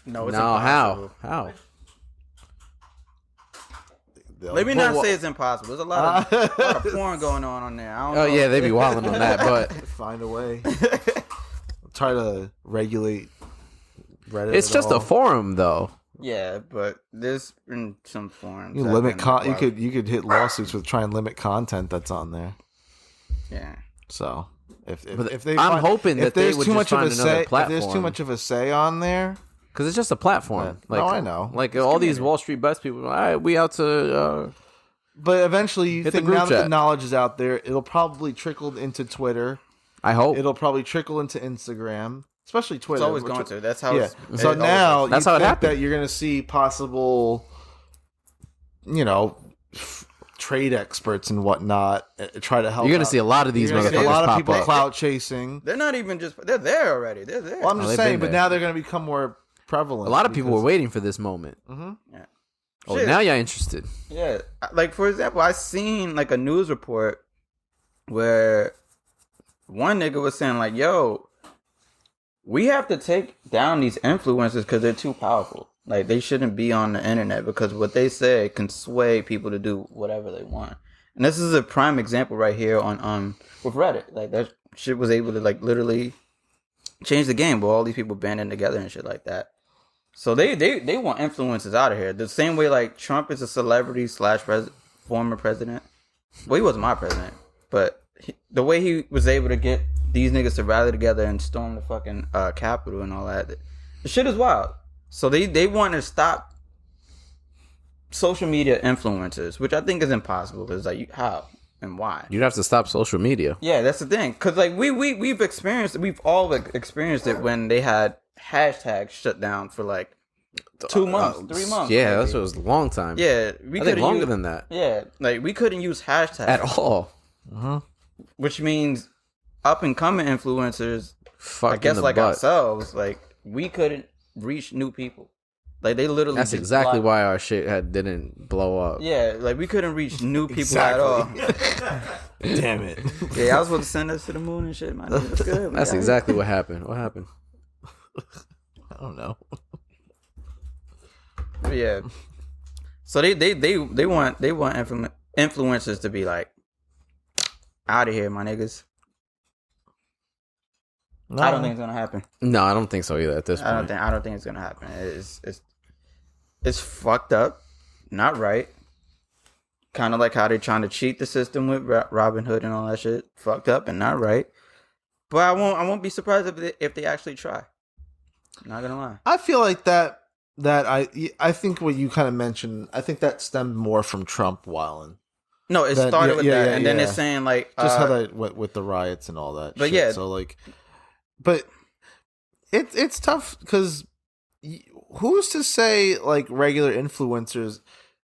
No, it's No, impossible. how? Let me not say it's impossible. There's a lot of porn going on there. I don't know. Oh yeah, they be wilding on that, but Find a way. Try to regulate Reddit. it's at just all. a forum though. Yeah, but there's in some forums. You that limit been you could hit lawsuits with try and limit content that's on there. Yeah. So if they I'm hoping if that they there's would too just much of find a another say, if there's too platform. much of a say on there, Because it's just a platform. Yeah. No, I know. Like all these Wall Street best people, all right, we out to. but eventually you Hit the think group now that the chat. knowledge is out there, it'll probably trickle into Twitter. I hope. It'll probably trickle into Instagram, especially Twitter. It's always going to. That's how Yeah. it's So it now always That's you how it think happened. that you're going to see possible, trade experts and whatnot try to help. You're gonna out. see a lot of these You're gonna see motherfuckers a lot of pop people up. clout chasing. They're not even just. They're there already. They're there. Well, I'm just they've saying, been but there. now they're going to become more prevalent. A lot of people were because- waiting for this moment. Yeah. Oh, Shit. now y'all interested? Yeah, like for example, I seen like a news report where one nigga was saying like, yo, we have to take down these influencers because they're too powerful. Like, they shouldn't be on the internet because what they say can sway people to do whatever they want. And this is a prime example right here on with Reddit. Like, that shit was able to like literally change the game with all these people banding together and shit like that. So they want influencers out of here. The same way like Trump is a celebrity / former president. Well, he wasn't my president, but the way he was able to get these niggas to rally together and storm the fucking Capitol and all that, the shit is wild. So they want to stop social media influencers, which I think is impossible. Because like, how and why? You'd have to stop social media. Yeah, that's the thing. Because like we've all experienced it when they had hashtags shut down for like 2 months, 3 months. Yeah, maybe. that was a long time. Yeah, I think longer than that. Yeah, like we couldn't use hashtags At all. which means up and coming influencers, Fuck I guess in the like butt. ourselves, like we couldn't reach new people. Like they literally. That's just exactly blocked- why our shit didn't blow up. Yeah, like we couldn't reach new people at all. Damn it. Yeah, I was supposed to send us to the moon and shit, man. That's good. That's exactly what happened. What happened? I don't know. But yeah. So they want influencers to be like out of here, my niggas. No. I don't think it's gonna happen. No, I don't think so either at this point. I don't think it's gonna happen. It's fucked up, not right. Kind of like how they're trying to cheat the system with Robin Hood and all that shit. Fucked up and not right. But I won't be surprised if they actually try. Not gonna lie. I feel like that I think what you kind of mentioned, I think that stemmed more from Trump wilding. No, it started with that, and then yeah. it's saying like Just how that went with the riots and all that. But shit. yeah. So like, but it's tough because who's to say like regular influencers?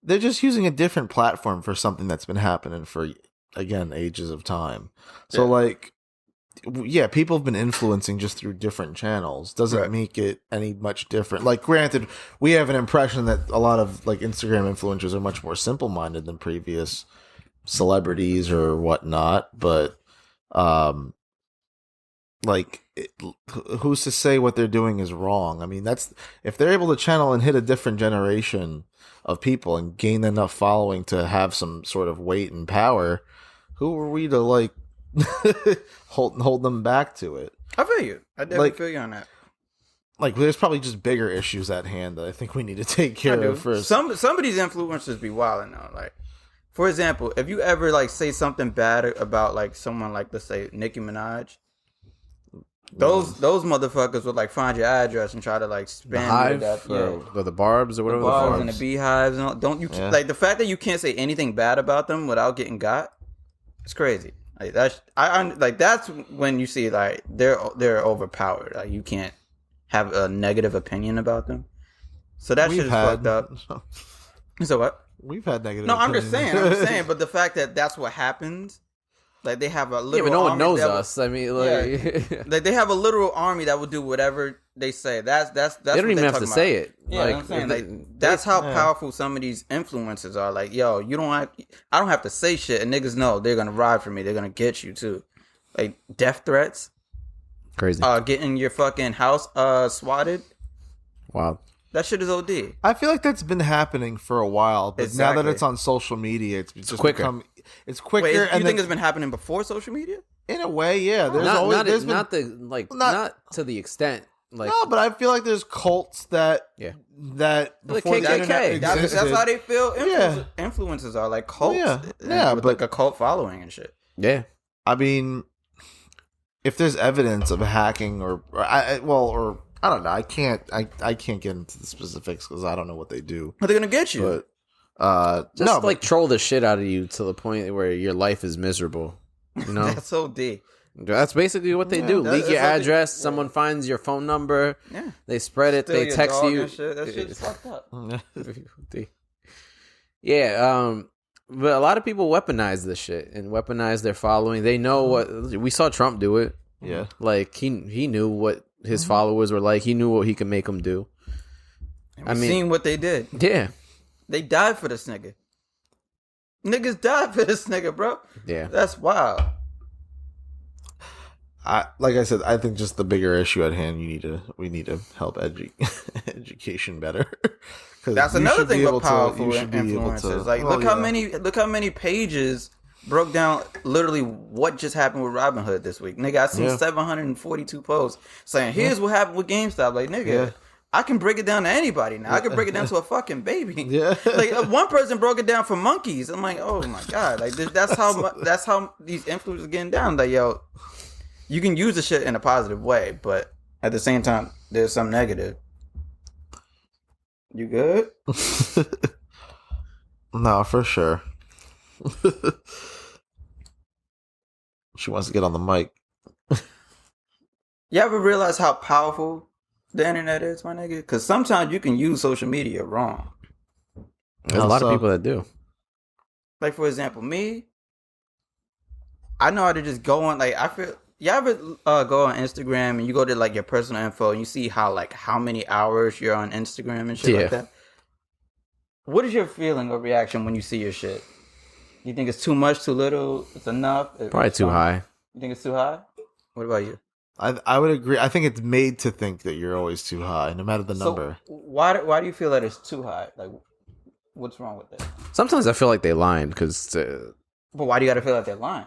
They're just using a different platform for something that's been happening for again ages of time. So Yeah. like, yeah, people have been influencing just through different channels. Doesn't Right. make it any much different. Like, granted, we have an impression that a lot of like Instagram influencers are much more simple-minded than previous celebrities or whatnot, but who's to say what they're doing is wrong? I mean, that's if they're able to channel and hit a different generation of people and gain enough following to have some sort of weight and power, who are we to like hold them back to it? I feel you. I definitely Like- feel you on that. Like, there's probably just bigger issues at hand that I think we need to take care of first. Some of these influencers be wilding though. Like, for example, if you ever like say something bad about like someone like, let's say Nicki Minaj, those motherfuckers would like find your address and try to like spam The you hive that, or the barbs or the whatever. bars the and the beehives and all. Don't you Yeah. like the fact that you can't say anything bad about them without getting got? It's crazy. Like that's like that's when you see like they're overpowered. Like you can't have a negative opinion about them. So that shit is fucked up. So what? We've had negative. No, I'm just opinions. saying. But the fact that that's what happens, like they have a Yeah, literal but no one army knows that will- us. I mean, like, like they have a literal army that will do whatever they say. That's they don't even have to say it. Yeah, like, I'm saying, if like they- that's how yeah. powerful some of these influencers are. Like, yo, I don't have to say shit, and niggas know they're gonna ride for me. They're gonna get you too. Like death threats, crazy. getting your fucking house swatted. Wow. That shit is OD. I feel like that's been happening for a while, but now that Exactly. it's on social media, it's just quicker. it's quicker. Wait, you and think then, it's been happening before social media? in a way, yeah. There's Not, always not, there's been, not the like not- not to the extent like no, but I feel like there's cults that Yeah. that The before the KKK. internet That's existed. how they feel. Yeah. Influencers are like cults. Yeah. and Yeah, with but- like a cult following and shit. yeah. I mean, if there's evidence of hacking or I don't know, I can't get into the specifics because I don't know what they do. But they're gonna get you. But Just no, like troll the shit out of you to the point where your life is miserable. You know, That's OD. that's basically what they do. that- Leak your that's what they- address. Someone finds your phone number. Yeah. They spread it. Steal They your text dog you. and shit. That shit's fucked up. Yeah, but a lot of people weaponize this shit and weaponize their following. They know what we saw Trump do it. yeah. Like he knew what his followers were like. He knew what he could make them do. I mean, seen what they did. Yeah, They died for this nigga. Niggas died for this nigga, bro. yeah. That's wild. like I said, I think just the bigger issue at hand, we need to help education better. That's another thing with powerful influencers. Like, look how many pages broke down literally what just happened with Robinhood this week. Nigga, I seen 742 posts saying, here's what happened with GameStop. Like, nigga, I can break it down to anybody now. I can break it down to a fucking baby. Yeah. Like, one person broke it down for monkeys. I'm like, oh my God. Like, that's how these influencers are getting down. Like, yo, you can use the shit in a positive way, but at the same time, there's some negative. You good? No, for sure. She wants to get on the mic. You ever realize how powerful the internet is, my nigga? Because sometimes you can use social media wrong. There's a lot of people that do. Like, for example, me, I know how to just go on, like, I feel... You ever go on Instagram and you go to like your personal info and you see how many hours you're on Instagram and shit like that? What is your feeling or reaction when you see your shit? You think it's too much, too little, it's enough? Probably too high. You think it's too high? What about you? I would agree. I think it's made to think that you're always too high, no matter the number. Why do you feel that it's too high? Like, what's wrong with it? Sometimes I feel like they lying because... But why do you got to feel like they're lying?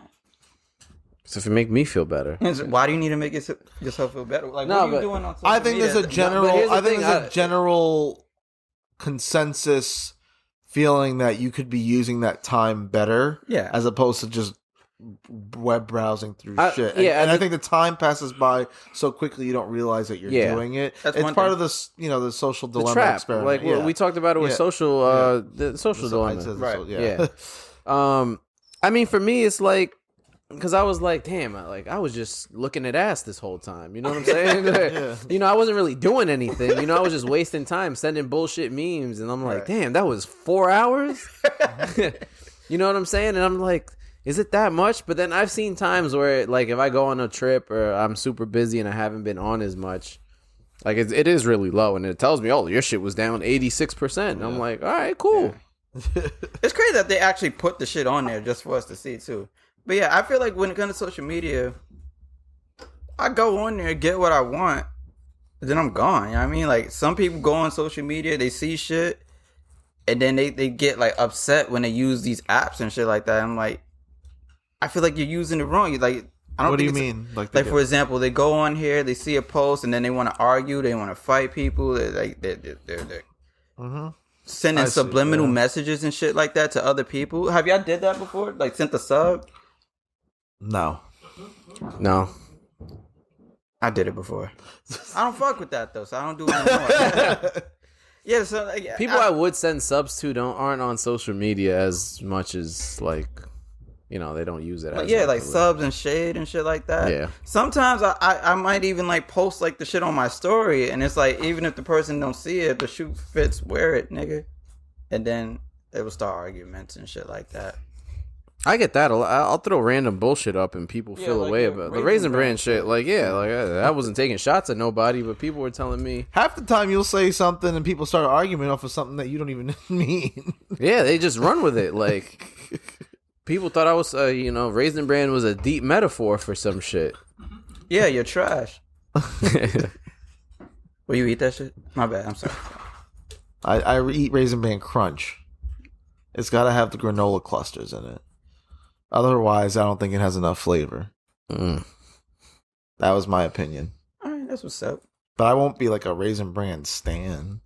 So if it make me feel better, why do you need to make yourself feel better? Like, what are you doing on social media? I think there's a general consensus feeling that you could be using that time better, as opposed to just web browsing through shit. And I think the time passes by so quickly you don't realize that you're doing it. It's part of this, the social dilemma experiment. Like we talked about it with social, the social dilemma, right? I mean, for me, it's like. Because I was like, damn, I was just looking at ass this whole time. You know what I'm saying? I wasn't really doing anything. I was just wasting time sending bullshit memes. And I'm like, damn, that was 4 hours? You know what I'm saying? And I'm like, is it that much? But then I've seen times where, like, if I go on a trip or I'm super busy and I haven't been on as much, like, it is really low. And it tells me, oh, your shit was down 86%. And I'm like, all right, cool. It's crazy that they actually put the shit on there just for us to see, too. But yeah, I feel like when it comes to social media, I go on there, get what I want, then I'm gone. You know what I mean? Like, some people go on social media, they see shit, and then they get, like, upset when they use these apps and shit like that. I'm like, I feel like you're using it wrong. You're like, I don't. What do you mean? Like for example, they go on here, they see a post, and then they want to argue, they want to fight people. They're sending subliminal messages and shit like that to other people. Have y'all did that before? Like, sent a sub? No. I did it before. I don't fuck with that though, so I don't do it anymore. So like, people I would send subs to aren't on social media as much as like, they don't use it. As like subs and shade and shit like that. Yeah. Sometimes I might even like post like the shit on my story, and it's like even if the person don't see it, the shoe fits, wear it, nigga, and then they will start arguments and shit like that. I get that a lot. I'll throw random bullshit up and people feel like away about the Raisin Bran shit. Like, I wasn't taking shots at nobody, but people were telling me. Half the time you'll say something and people start arguing off of something that you don't even mean. Yeah, they just run with it. Like, people thought I was, Raisin Bran was a deep metaphor for some shit. Yeah, you're trash. Will you eat that shit? My bad, I'm sorry. I eat Raisin Bran Crunch. It's got to have the granola clusters in it. Otherwise, I don't think it has enough flavor. That was my opinion. All right, that's what's up. But I won't be like a Raisin Bran stan.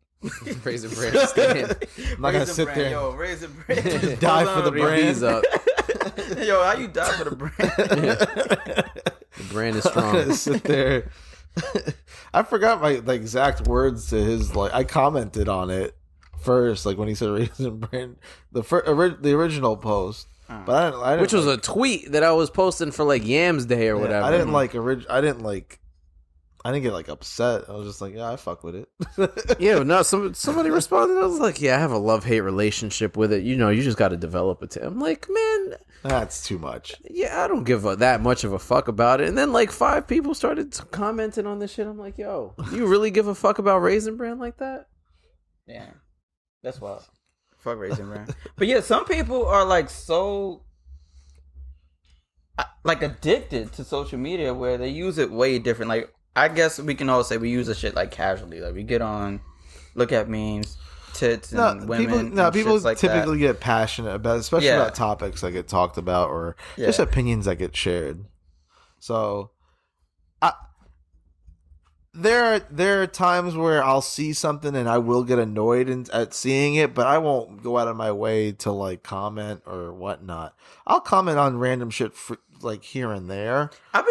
Raisin Bran stan. I'm not going to sit there. Yo, Raisin Bran. Just die for the brand. Up. Yo, how you die for the brand? The brand is strong. I'm going to sit there. I forgot my exact words to his, I commented on it first, when he said Raisin Bran. The original post. But I didn't which was a tweet that I was posting for Yams Day or whatever. I didn't I didn't get upset. I was just I fuck with it. Yeah, no. Somebody responded. I was like, yeah, I have a love-hate relationship with it. You just got to develop it. I'm like, man, that's too much. Yeah, I don't give that much of a fuck about it. And then 5 people started commenting on this shit. I'm like, yo, you really give a fuck about Raisin Bran like that? Yeah, that's wild. Fuck Raisin Bran. But yeah, some people are so, like addicted to social media where they use it way different. Like I guess we can all say we use the shit like casually. Like we get on, look at memes, tits and women. People like typically get passionate about, especially about topics that get talked about or just opinions that get shared. So, there are times where I'll see something and I will get annoyed at seeing it, but I won't go out of my way to like comment or whatnot. I'll comment on random shit like here and there. I've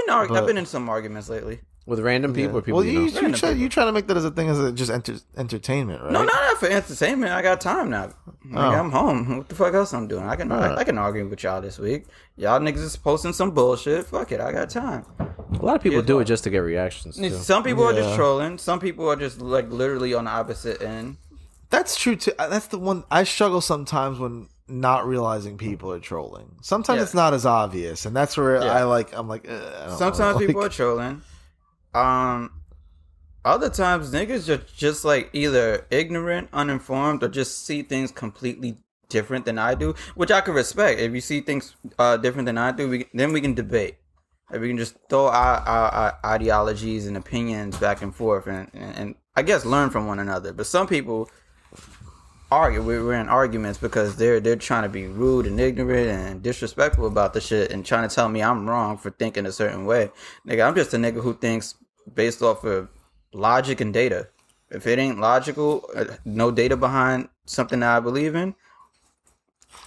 been in some arguments lately. With random people or people well, you try to make that as a thing as just entertainment, right? No, not for entertainment. I got time now. I'm home. What the fuck else I'm doing? I can argue with y'all this week. Y'all niggas is posting some bullshit. Fuck it, I got time. A lot of people do it just to get reactions. Too. Some people are just trolling. Some people are just like literally on the opposite end. That's true too. That's the one I struggle sometimes when not realizing people are trolling. Sometimes it's not as obvious, and that's where I'm like, sometimes people are trolling. Other times niggas are just like either ignorant, uninformed, or just see things completely different than I do, which I can respect. If you see things different than I do, then we can debate. Like, we can just throw our ideologies and opinions back and forth, and I guess learn from one another. But some people argue. We're in arguments because they're trying to be rude and ignorant and disrespectful about the shit and trying to tell me I'm wrong for thinking a certain way. Nigga, I'm just a nigga who thinks based off of logic and data. If it ain't logical, no data behind something that I believe in,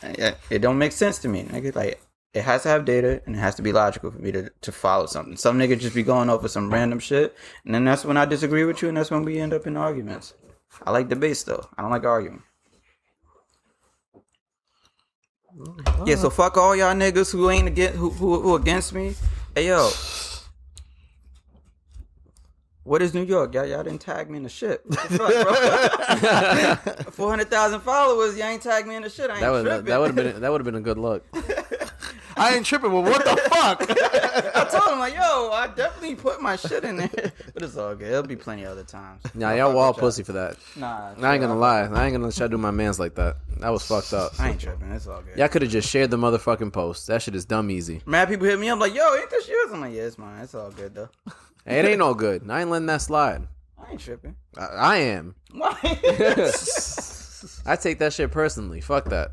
it don't make sense to me. Nigga, like, it has to have data and it has to be logical for me to follow something. Some niggas just be going over some random shit, and then that's when I disagree with you, and that's when we end up in arguments. I like debates though. I don't like arguing. Yeah, so fuck all y'all niggas who ain't who against me. Hey yo, what is New York? Y'all didn't tag me in the shit. What the fuck, bro? 400,000 followers. Y'all ain't tagged me in the shit. I ain't tripping. That would have been a good look. I ain't tripping. Well, what the fuck? I told him like, yo, I definitely put my shit in there, but it's all good. There'll be plenty of other times. Nah, y'all wall pussy for that. Nah, I ain't gonna lie. I ain't gonna let y'all do my mans like that. That was fucked up. I ain't tripping. It's all good. Y'all could have just shared the motherfucking post. That shit is dumb easy. Mad people hit me up like, yo, ain't this yours? I'm like, yeah, it's mine. It's all good though. Hey, it ain't all good. I ain't letting that slide. I ain't tripping. I am. Why? I take that shit personally. Fuck that.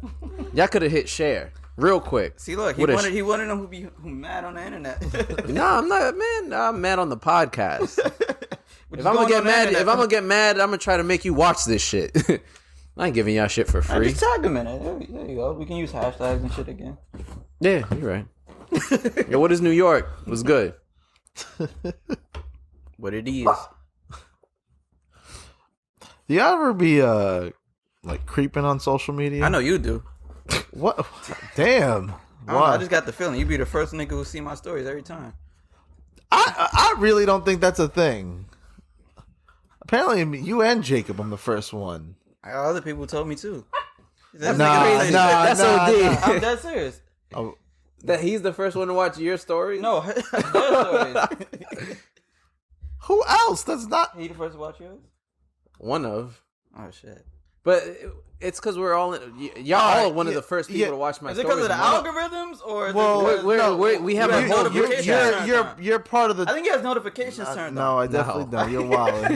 Y'all could have hit share real quick. See, look, he wanted them who mad on the internet. Nah, I'm not, man. I'm mad on the podcast. If I'm gonna get mad, I'm gonna try to make you watch this shit. I ain't giving y'all shit for free. Just tag them in it. There you go. We can use hashtags and shit again. Yeah, you're right. Yo, what is New York? What's good? What it is. Do you ever be like creeping on social media? I know you do. What? Damn. I just got the feeling you be the first nigga who see my stories every time. I really don't think that's a thing. Apparently, you and Jacob, I'm the first one. Other people told me too. That's OD. I'm dead serious. Oh. That he's the first one to watch your story? No, their stories. Who else? That's not. He the first to watch yours? One of. Oh shit. But it's because we're all y'all one of the first people to watch my stories. stories. Is it because of the algorithms or we have a notification. You're part of the. I think he has notifications turned on. No, I definitely don't. You're wilding.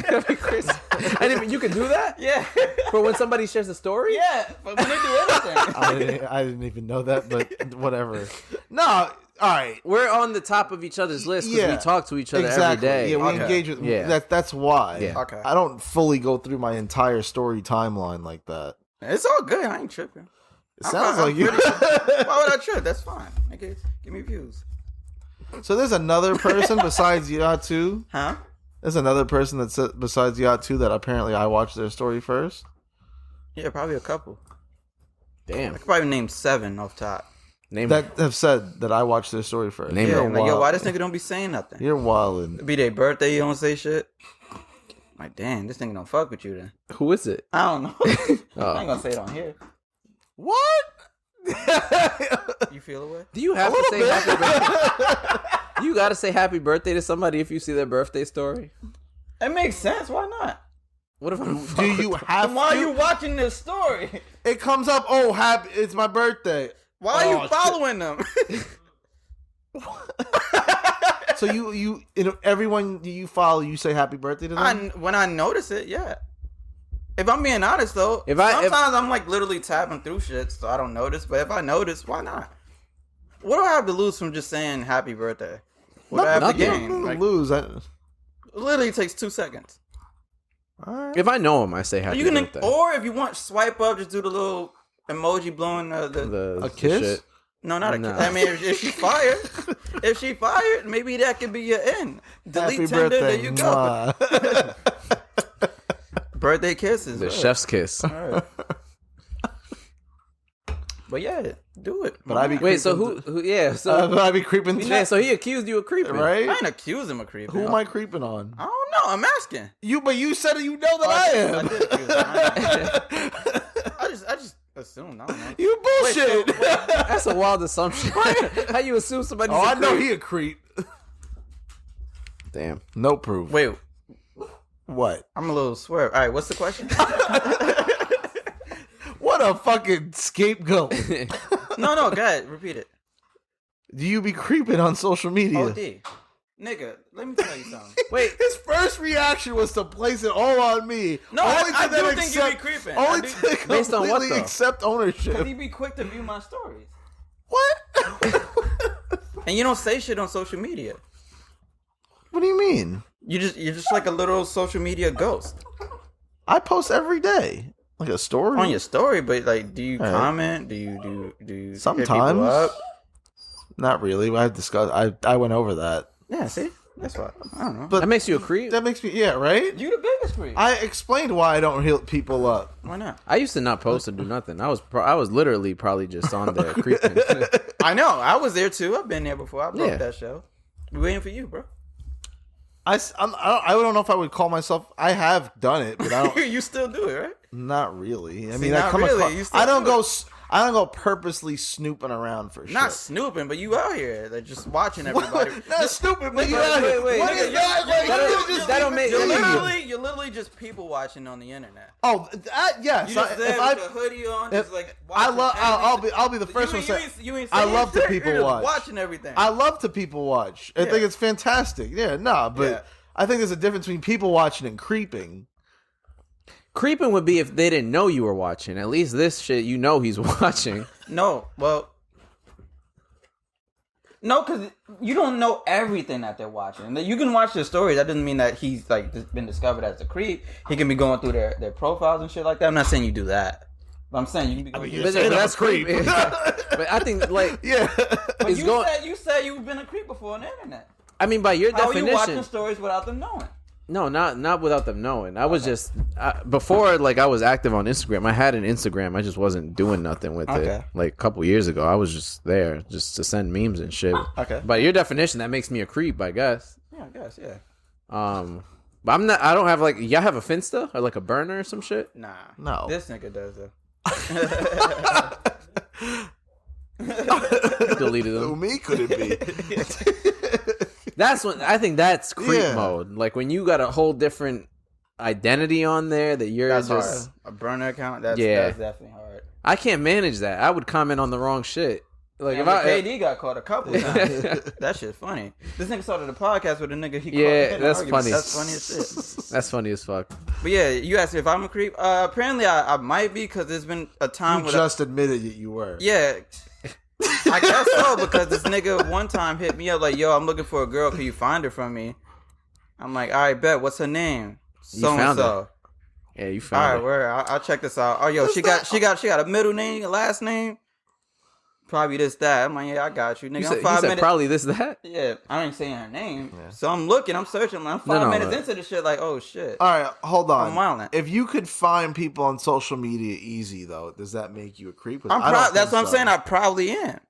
You can do that? Yeah. For when somebody shares a story? Yeah. But when they do anything. I didn't even know that, but whatever. No. All right, we're on the top of each other's list because we talk to each other every day. Yeah, we engage with. Yeah, that's why. Yeah. Okay. I don't fully go through my entire story timeline like that. It's all good. I ain't tripping. It sounds like you. Why would I trip? That's fine. Okay, give me views. So there's another person besides Yatu. Huh? There's another person that's besides Yatu that apparently I watched their story first. Yeah, probably a couple. Damn. I could probably name 7 off top. That have said that I watched their story first. Yeah, like, yo, why this nigga don't be saying nothing? You're wildin'. It be their birthday, you don't say shit. Like, damn, this nigga don't fuck with you then. Who is it? I don't know. I ain't gonna say it on here. What? You feel away? Do you have to say happy birthday? You gotta say happy birthday to somebody if you see their birthday story? It makes sense. Why not? What if I'm? Do you have to? Why are you watching this story? It comes up. Oh, happy! It's my birthday. Why are you following them? So you know, everyone you follow, you say happy birthday to them? When I notice it, yeah. If I'm being honest though, sometimes I'm like literally tapping through shit, so I don't notice. But if I notice, why not? What do I have to lose from just saying happy birthday? What do I have to gain? Like, lose. It literally takes 2 seconds. All right. If I know him, I say happy birthday. Or if you want, swipe up, just do the little emoji blowing a kiss. Shit. No, not a kiss. I mean, if she fired, maybe that could be your end. Delete Happy Tinder. birthday. There you go. Birthday kisses. The right. chef's kiss. All right. But yeah, do it. But I be Wait, so who? Yeah, so I be creeping. yeah, so he accused you of creeping, Right? I ain't accuse him of creeping. Who am I creeping on? I don't know. I'm asking. But you said you know that I am. I did accuse him. I just assumed. I don't know. You bullshit. Wait, That's a wild assumption. How you assume somebody's I a know creep? he a creep. Damn. No proof. wait, What? I'm a little swerve. All right, what's the question? What a fucking scapegoat. No, go ahead. Repeat it. Do you be creeping on social media? OD. Nigga, let me tell you something. Wait, His first reaction was to place it all on me. No, I do think you be creeping. I Only do- to Based on what, completely though? accept ownership. Because you be quick to view my stories. What? And you don't say shit on social media. What do you mean? You're just like a little social media ghost. I post every day. Like a story? On your story, but like, do you All right. comment? Do you hit Sometimes. people up? Not really. I discussed. I went over that. Yeah, see? That's why. I don't know. But that makes you a creep. that makes me, yeah, right? You the biggest creep. I explained why I don't hit people up. Why not? I used to not post or do nothing. I was literally probably just on there creeping. I know. I was there too. I've been there before. I broke Yeah. that show. We waiting for you, bro. I don't know if I would call myself. I have done it, but I don't. You still do it, right? Not really. I See, mean, I not come really. across. You still I don't do go. it. I don't go purposely snooping around for shit. Not snooping, but you out here. Like, just watching everybody. Not stupid, but you Wait, out here. wait, What nigga, is that? Like, that don't make- You're literally just people watching on the internet. Oh, yes. You just If there I, with a hoodie on, if- just like I watching love. everything. I'll be the first one to say. You ain't I saying love to shit. people You're just watch. watching everything. I love to people watch. I think Yeah. it's fantastic. Yeah, nah, but Yeah. I think there's a difference between people watching and creeping. Creeping would be if they didn't know you were watching. At least this shit, you know he's watching. No, well, no, because you don't know everything that they're watching. You can watch their stories. That doesn't mean that he's like been discovered as a creep. He can be going through their profiles and shit like that. I'm not saying you do that, but I'm saying you can be going through. you're saying I'm a that's creep. But I think like Yeah. But it's you said you've been a creep before on the internet. I mean by your How are you watching definition. stories without them knowing? No, not without them knowing. I was just before like I was active on Instagram. I had an Instagram. I just wasn't doing nothing with Okay. it. Like a couple years ago, I was just there just to send memes and shit. Okay. By your definition, that makes me a creep, I guess. Yeah, I guess, yeah. But I'm not. I don't have like y'all have a Finsta or like a burner or some shit. Nah. No. This nigga does though. Deleted Who them. me could it be? That's when I think that's creep Yeah. mode. Like when you got a whole different identity on there that you're That's just. hard. A burner account. That's definitely hard. I can't manage that. I would comment on the wrong shit. Like Damn, if I. KD got caught a couple of times. That shit's funny. This nigga started a podcast with a nigga he Yeah, caught. that's funny. That's funny as shit. That's funny as fuck. But yeah, you asked me if I'm a creep. Apparently I might be because there's been a time You where just admitted that you were. yeah. I guess so because this nigga one time hit me up like, yo, I'm looking for a girl. Can you find her from me? I'm like, all right, bet. What's her name? So and found so. Yeah, you All found right, it. where I'll check this out. Oh, yo, she got a middle name, a last name. Probably this that. I'm like, yeah, I got you, nigga. You I'm said, 5 minutes. probably this that. Yeah, I ain't saying her name. So I'm looking, I'm searching. Like, I'm 5 No, minutes into the shit. Like, oh shit. All right, hold on. I'm wildin'. If you could find people on social media easy, though, does that make you a creep? I'm I don't that's think what I'm so. saying. I probably am.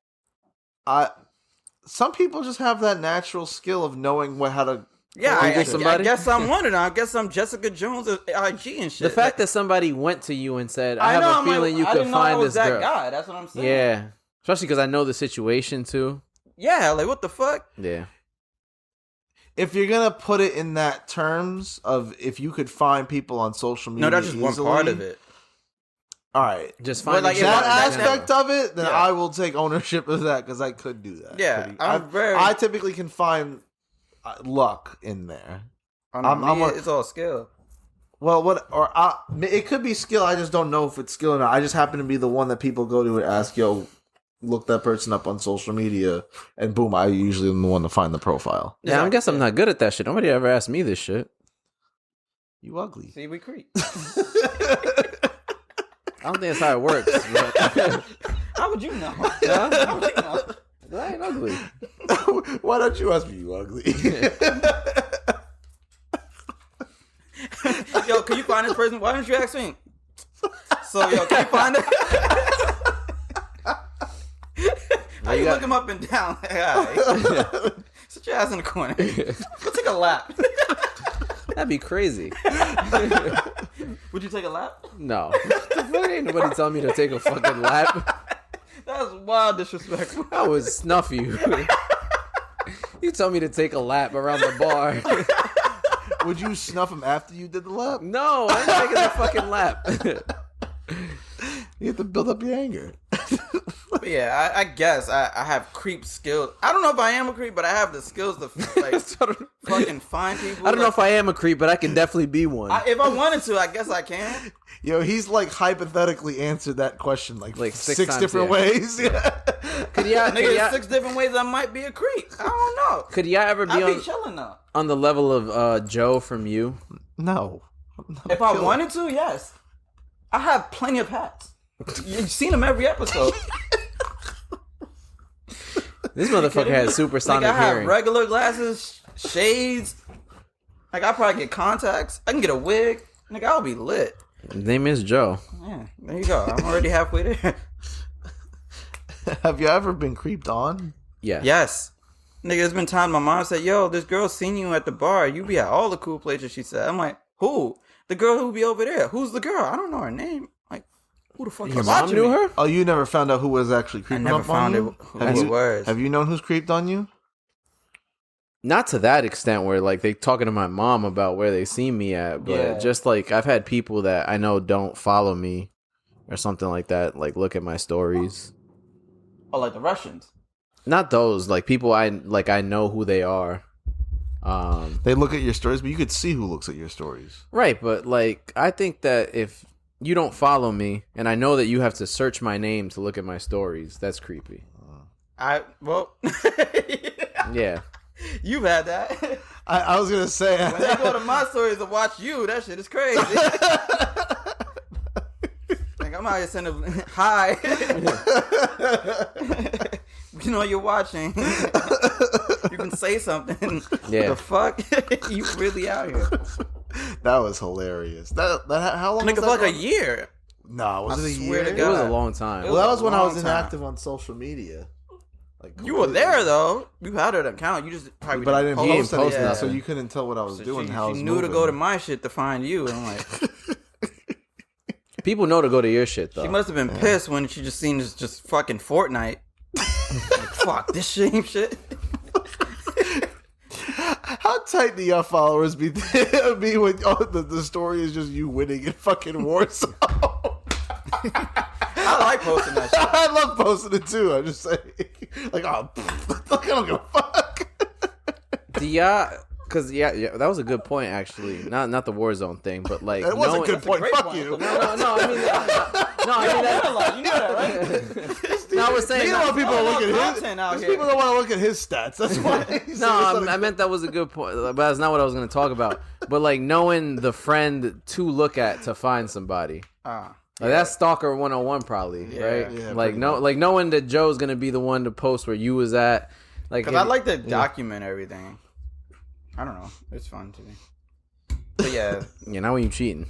Some people just have that natural skill of knowing how to. Yeah, Google I somebody? guess I'm one of them. I guess I'm Jessica Jones of IG and shit. The fact that somebody went to you and said, "I have know, a I'm like, feeling you I could didn't know I find was this that girl." guy. That's what I'm saying. Yeah, especially because I know the situation too. Yeah, like what the fuck? Yeah, If you're gonna put it in that terms of if you could find people on social media, No, that's just one easily, part of it. all right. Just But, find like, if That I- aspect of it, then Yeah. I will take ownership of that because I could do that. Yeah, I typically can find luck in there. It's all skill. Well, it could be skill. I just don't know if it's skill or not. I just happen to be the one that people go to and ask, yo, look that person up on social media, and boom, I usually am the one to find the profile. Yeah, I guess I'm not good at that shit. Nobody ever asked me this shit. You ugly. See, we creep. I don't think that's how it works. But... How would you know? Yeah? How would you know? I ain't ugly. Why don't you ask me, you ugly? Yo, can you find this person? Why don't you ask me? So, yo, can you find it? How you look him up and down? Like, all right. Sit your ass in the corner. Go take a lap. That'd be crazy. Would you take a lap? No. Ain't nobody telling me to take a fucking lap. That's wild disrespectful. I would snuff you. You tell me to take a lap around the bar. Would you snuff him after you did the lap? No, I ain't taking a fucking lap. You have to build up your anger. But yeah, I guess I have creep skills. I don't know if I am a creep, but I have the skills to like fucking find people. I don't know if I am a creep, but I can definitely be one. If I wanted to, I guess I can. Yo, he's like hypothetically answered that question like six six times, different yeah. ways. Yeah. Could ya Nigga, 6 different ways I might be a creep. I don't know. could ya ever be I'd on be chilling though. on the level of Joe from You? No. If I wanted to, yes. I have plenty of hats. You've seen them every episode. This motherfucker has supersonic I have hearing. regular glasses, shades. Like, I'll probably get contacts. I can get a wig. Nigga, I'll be lit. His name is Joe. Yeah, there you go. I'm already halfway there. Have you ever been creeped on? Yeah. Yes. Nigga, there's been times my mom said, yo, this girl seen you at the bar. You be at all the cool places, she said. I'm like, who? The girl who be over there. Who's the girl? I don't know her name. Like, who the fuck Your is mom watching knew me? her? Oh, you never found out who was actually I creeping never up found on it. you? Who it was. Have you known who's creeped on you? Not to that extent where like they talking to my mom about where they see me at, but Yeah. just like I've had people that I know don't follow me or something like that, like look at my stories. Oh, like the Russians. Not those, like people I know who they are. They look at your stories, but you could see who looks at your stories. Right, but like I think that if you don't follow me and I know that you have to search my name to look at my stories, that's creepy. Well, Yeah. you've had that. I was gonna say When they go to my stories to watch you, that shit is crazy. Like, I'm out here sending hi. You know you're watching. You can say something. Yeah. The fuck? You really out here? that was hilarious. That how long? Nigga, was for that like a year. No, was I it a swear year? to It was God. a long time. Well, that was when I was Long time. inactive on social media. Like You were completely. there though. You had an account. You just probably But I didn't You didn't post post anything, nothing. so you couldn't tell what I was So doing. she, how I she was knew to moving. go to my shit to find you. And I'm like, People know to go to your shit though. she must have been pissed when she just seen this just fucking Fortnite. Like, fuck this shit, shit. How tight do your followers be when the story is just you winning in fucking Warzone? I like posting that shit. I love posting it too. I'm just saying, like, oh, I don't give a fuck. Because yeah, that was a good point actually. Not the Warzone thing, but like That was a knowing- good point. great Fuck point. you. No, I mean that. You know that, right? No, I was saying. You know what people are looking at content out his. here. People don't want to look at his stats. That's why. No, I meant that was a good point, but that's not what I was going to talk about. But like knowing the friend to look at to find somebody, like that's Stalker 101 probably, right? Yeah, like pretty much. knowing that Joe's going to be the one to post where you was at, like Because I like to document everything. I don't know. It's fun to me. But yeah. Yeah, now when you cheating.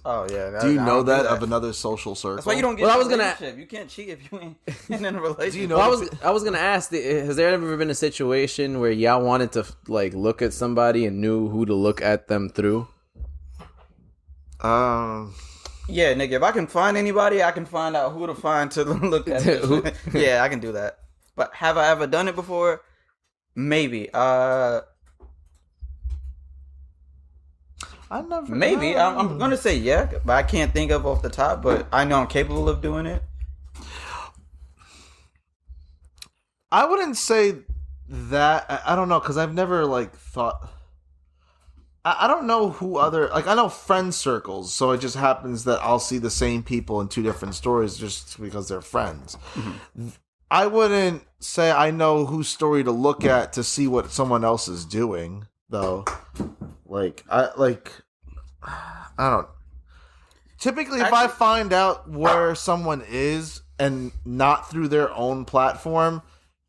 Oh yeah. Do you I know don't do that of another social circle? That's why you don't get Well, I in was a gonna- relationship. You can't cheat if you ain't in a relationship. Do you know? Well, I was gonna ask, has there ever been a situation where y'all wanted to like look at somebody and knew who to look at them through? Yeah, nigga. If I can find anybody, I can find out who to find to look at. Who? Yeah, I can do that. But have I ever done it before? Maybe. I never. Maybe. I'm going to say yeah, but I can't think of off the top, but I know I'm capable of doing it. I wouldn't say that. I don't know, because I've never, like, thought... I don't know who other... Like, I know friend circles, so it just happens that I'll see the same people in two different stories just because they're friends. Mm-hmm. I wouldn't say I know whose story to look at to see what someone else is doing, though. I don't... Typically, if I find out where someone is and not through their own platform,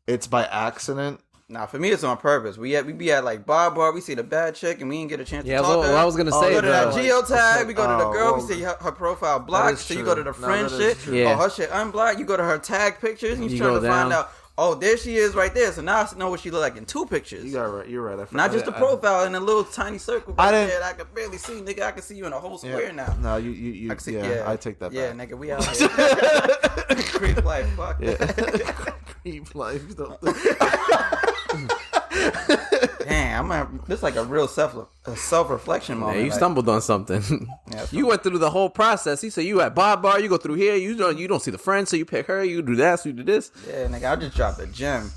it's by accident. Nah, for me, it's on purpose. We be at like bar, we see the bad chick, and we didn't get a chance to talk to her. Well, I was gonna say, we go to that like, geotag, we go to the girl, we see her profile blocked, so you go to the friend shit. Yeah. Oh, her shit unblocked. You go to her tag pictures, and you're You trying go to find out. Oh, there she is right there. So now I know what she look like in two pictures. You're right. Not just the profile in a little tiny circle right there that I can barely see, nigga. I can see you in a whole square now. No, you I can see, I take that back. Yeah, nigga, we out here. Creep life, fuck. Yeah. Creep life. Damn, this is like a real self-reflection moment. Yeah, you stumbled on something. Yeah, you went through the whole process. He said you at bar, you go through here, you don't see the friend, so you pick her, you do that, so you do this. Yeah, nigga, I just dropped a gem.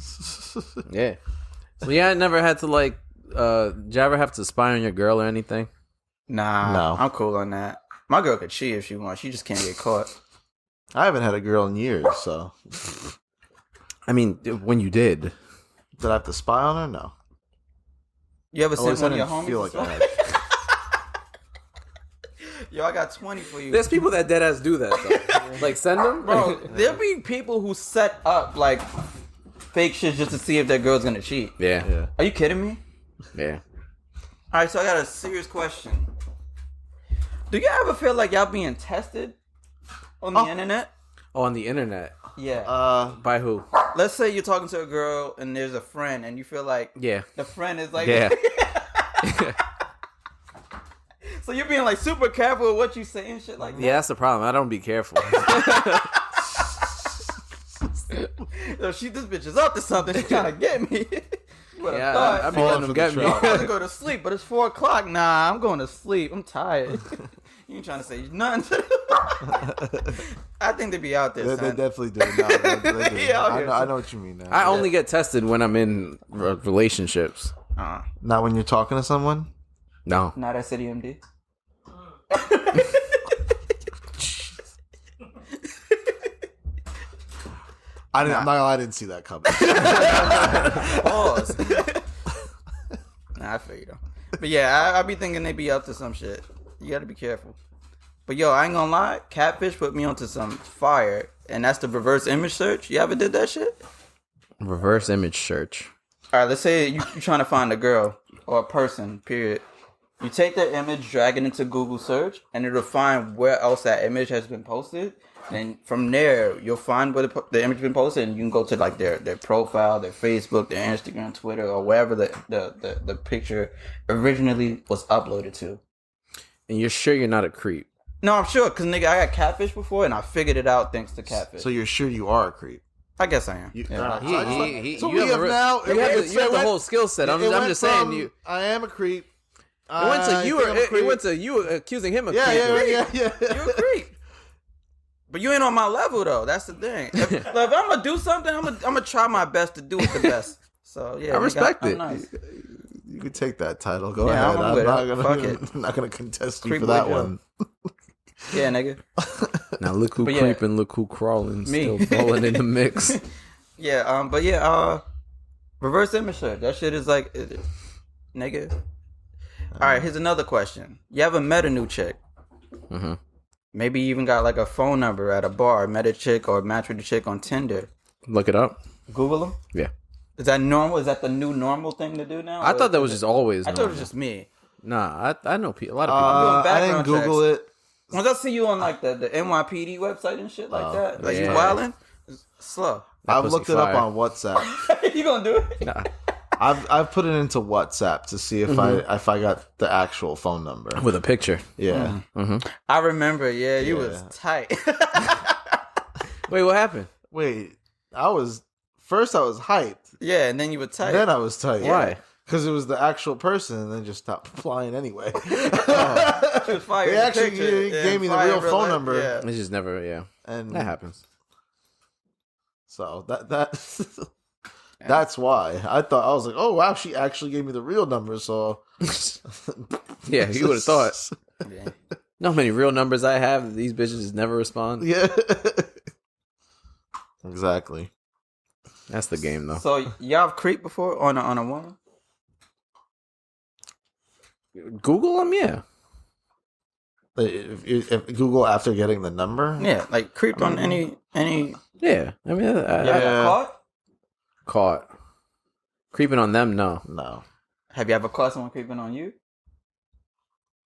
Yeah. So yeah, I never had to like did you ever have to spy on your girl or anything? Nah, no. I'm cool on that. My girl could cheat if she wants. She just can't get caught. I haven't had a girl in years, so. I mean, when you did. Did I have to spy on her? No. You ever sent one of your I homies? feel like I had. Yo, I got 20 for you. There's people that deadass do that though. Like send them? Bro, there'll be people who set up like fake shit just to see if their girl's gonna cheat. Yeah. Are you kidding me? Yeah. Alright, so I got a serious question. Do you ever feel like y'all being tested on the internet? Oh, on the internet. Yeah. By who? Let's say you're talking to a girl and there's a friend and you feel like Yeah. the friend is like Yeah. So you're being like super careful with what you say and shit like that. Yeah, that's the problem. I don't be careful. Yo, this bitch is up to something. She's trying to get me. Yeah, I be letting them get me. I'm about to go to sleep, but it's 4:00. Nah, I'm going to sleep. I'm tired. You ain't trying to say nothing. I think they be out there. They son. definitely do. No, they do. Yeah, I know what you mean now. I only get tested when I'm in relationships. Not when you're talking to someone? No. Not at City MD. I'm not gonna lie, I didn't see that coming. Pause. I feel you though. But yeah, I be thinking they be up to some shit. You gotta be careful. But yo, I ain't gonna lie, Catfish put me onto some fire, and that's the reverse image search. You ever did that shit? Reverse image search. All right, let's say you're trying to find a girl or a person, period. You take their image, drag it into Google search, and it'll find where else that image has been posted. And from there, you'll find where the image has been posted, and you can go to like their profile, their Facebook, their Instagram, Twitter, or wherever the picture originally was uploaded to. And you're sure you're not a creep? No, I'm sure, because nigga, I got Catfish before, and I figured it out thanks to Catfish. So you're sure you are a creep? I guess I am. You have the the whole skill set. I'm just saying you. I am a creep. It went to you accusing him of creep. Yeah. You're a creep. But you ain't on my level though. That's the thing. If I'm gonna do something, I'm gonna try my best to do it the best. So yeah, I respect it. Nice. You can take that title. Go Yeah, ahead. I'm not gonna contest you Creep for that boy one. Yeah, nigga. Now look who But yeah. creeping, look who crawling, Me. still falling in the mix. Yeah. But yeah. Reverse image search. That shit is like, nigga. All right. Here's another question. You ever met a new chick? Mm-hmm. Maybe you even got like a phone number at a bar, met a chick or matched with a chick on Tinder. Look it up. Google them. Yeah. Is that normal? Is that the new normal thing to do now? I thought that was just always. I thought it was just me. Nah, I know a lot of people. I didn't Google it. Once I see you on like the NYPD website and shit like that, like you yeah. wildin', it's slow. I've pussy looked it up fire. on WhatsApp. You gonna do it? Nah. I've put it into WhatsApp to see if I got the actual phone number. With a picture. Yeah. I remember. Yeah, you was tight. Wait, what happened? Wait, I was hyped. Yeah, and then you were tight. Then I was tight. Why? Because it was the actual person, and then just stopped replying anyway. She was fired. They actually gave me the real phone number. Yeah. It's just never, And that happens. So that's why I was like, oh wow, she actually gave me the real number. So Yeah, you would have thought. Yeah. You know how many real numbers I have? These bitches just never respond. Yeah, exactly. That's the game, though. So y'all have creeped before on a woman? Google them, yeah. If Google after getting the number, Yeah, like creeped on any. Yeah. I mean, I Y'all got caught? caught. Creeping on them, no. no. Have you ever caught someone creeping on you?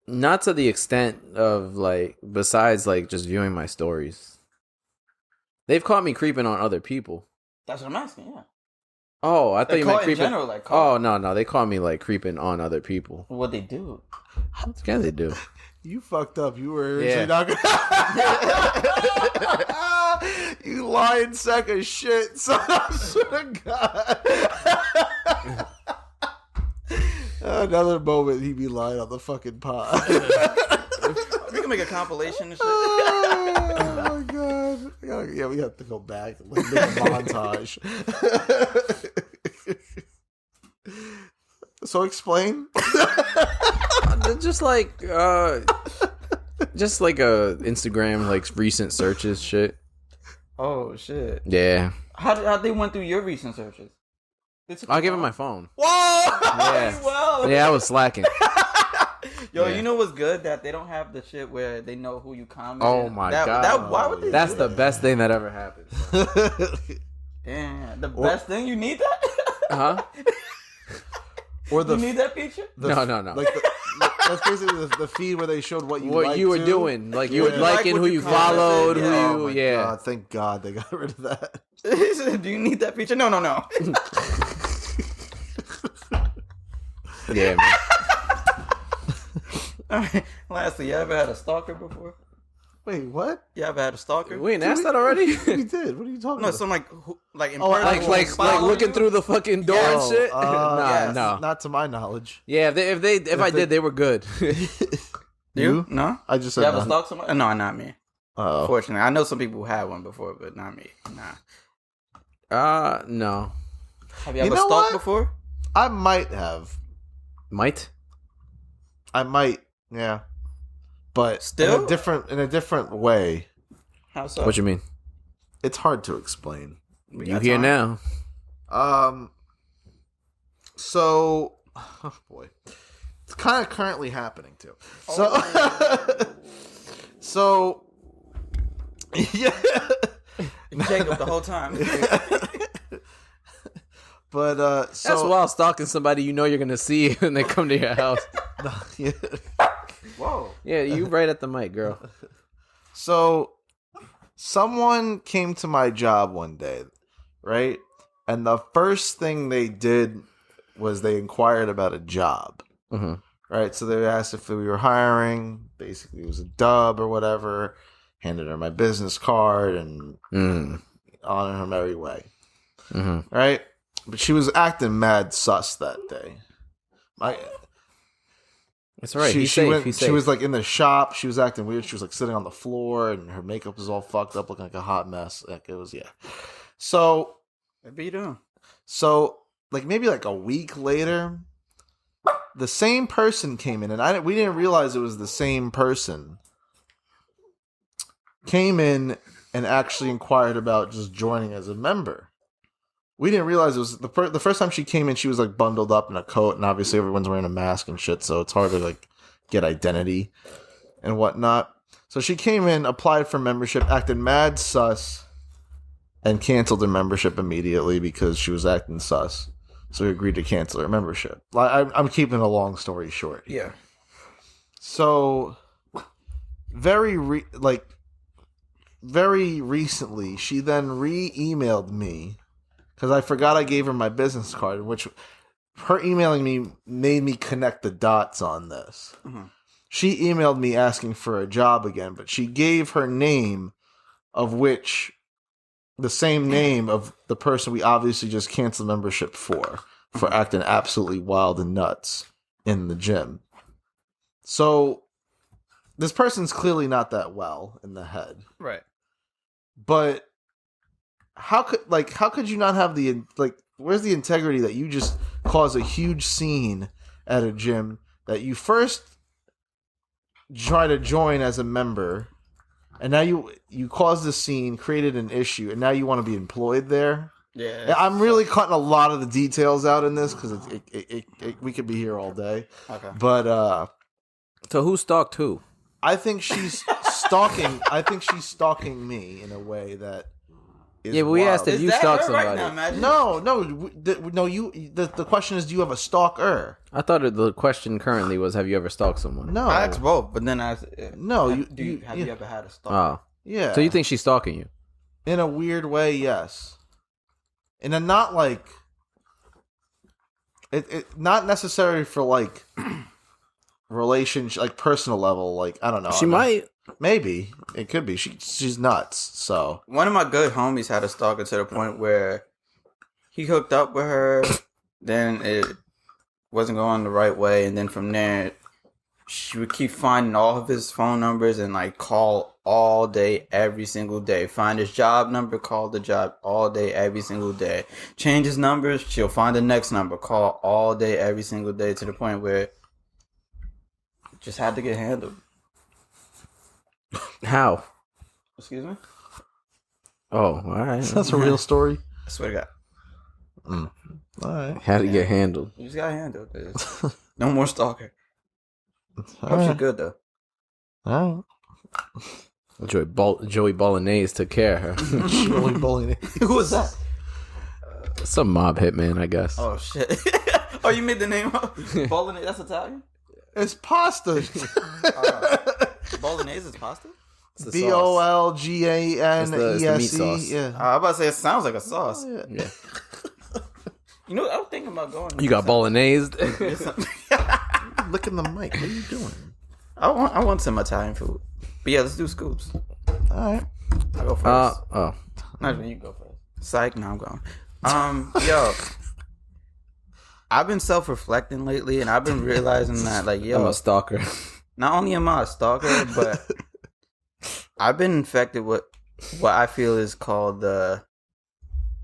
Not to the extent of, like, besides, like, just viewing my stories. They've caught me creeping on other people. That's what I'm asking. Yeah. Oh, I thought Like you meant caught in creeping. general, like caught. Oh, no. They caught me, like, creeping on other people. What they do? What can they do? You fucked up. You were Yeah. not gonna. You lying sack of shit. So I swear to God. Another moment he'd be lying on the fucking pod. We can make a compilation and shit. Oh my God. Yeah, we have to go back and make a montage. So explain. Just like Instagram, like, recent searches shit. Oh shit! Yeah. How they went through your recent searches? I'll give him my phone. Whoa! Yeah. Well. Yeah, I was slacking. Yo, Yeah. you know what's good? That they don't have the shit where they know who you comment. Oh my God. Why would they? That's do the that? best thing that ever happened. Damn, the best thing. You need that? Huh? Or You need that feature? No. Like that's basically the feed where they showed what you What liked you were to. doing. Like, you Yeah. were liking Like who what you you commented, followed, yeah. Oh who my you... Yeah. God, thank God they got rid of that. Do you need that feature? No. Yeah, man. All right. Lastly, you ever had a stalker before? Wait, what? You ever had a stalker? We ain't asked that already? We did. What are you talking No, about? some like in Oh, person, like follow looking you? through the fucking door and shit? yes. No. Not to my knowledge. Yeah, if I did, they were good. You? No? I just You said ever none. stalked somebody? No, not me. Oh. Fortunately, I know some people who had one before, but not me. Nah. No. Have you You ever know stalked what? before? I might have. Might? Yeah. But Still? in a different way. How so? What you mean? It's hard to explain. We You got here time. now. So, oh boy, it's kind of currently happening too. So, so, yeah. Jacob the whole time. But so That's while stalking somebody you know you're going to see when they come to your house. yeah. Whoa. Yeah, you right at the mic, girl. So, someone came to my job one day, right? And the first thing they did was they inquired about a job, Mm-hmm. right? So they asked if we were hiring. Basically, it was a dub or whatever. Handed her my business card and on her merry way, right? But she was acting mad sus that day. That's right. She He's safe. went. He's She safe. was like in the shop. She was acting weird. She was like sitting on the floor, and her makeup was all fucked up, looking like a hot mess. Like it was, yeah. So What you doing? like maybe like a week later, the same person came in, and we didn't realize it was the same person. Came in and actually inquired about just joining as a member. We didn't realize it was the first time she came in. She was like bundled up in a coat, and obviously everyone's wearing a mask and shit, so it's hard to like get identity and whatnot. So she came in, applied for membership, acted mad sus, and canceled her membership immediately because she was acting sus. So we agreed to cancel her membership. I'm keeping a long story short. Yeah. So very recently, she then re-emailed me. Because I forgot I gave her my business card, which her emailing me made me connect the dots on this. Mm-hmm. She emailed me asking for a job again, but she gave her name, of which the same name of the person we obviously just canceled membership for for acting absolutely wild and nuts in the gym. So this person's clearly not that well in the head. Right. But how could you not have where's the integrity that you just cause a huge scene at a gym that you first try to join as a member, and now you caused this scene, created an issue, and now you want to be employed there? Yeah. I'm really cutting a lot of the details out in this because we could be here all day. Okay. But So who stalked who? I think she's stalking. I think she's stalking me in a way that is Yeah, but we wild. asked if Is you that stalked her right somebody. now, Magic? No. The question is, do you have a stalker? I thought the question currently was, have you ever stalked someone? No. I asked both, but then I asked, No, have you you ever had a stalk? Oh. Yeah. So you think she's stalking you? in a weird way, yes. And then not like it not necessarily for like relationship, like personal level. Like I don't know. She might. Maybe it could be. She's nuts. So One of my good homies had a stalker to the point where he hooked up with her, then it wasn't going the right way, and then from there, she would keep finding all of his phone numbers and like call all day, every single day. Find his job number, call the job all day, every single day. Change his numbers, she'll find the next number, call all day, every single day, to the point where it just had to get handled. How? Excuse me? Oh, all right. that's a real story. I swear to God. All right. How to get handled. You just got handled. No more stalker. All Hope she's right. good though. All Joey Bolognese took care of her. right. Really bullying. Who was that? Some mob hitman, I guess. Oh shit! Oh, you made the name up. Bolognese. That's Italian. It's pasta. Bolognese is pasta. It's the BOLGANESE. It's the meat sauce. Yeah. I'm about to say it sounds like a sauce. Yeah. You know, I was thinking about going. You got bolognese. Licking the mic. What are you doing? I want some Italian food. But yeah, let's do scoops. All right. I go first. Oh. Not even you go first. Psych. Now I'm going. Yo, I've been self-reflecting lately, and I've been realizing that, like, yo, I'm a stalker. not only am I a stalker, but I've been infected with what I feel is called the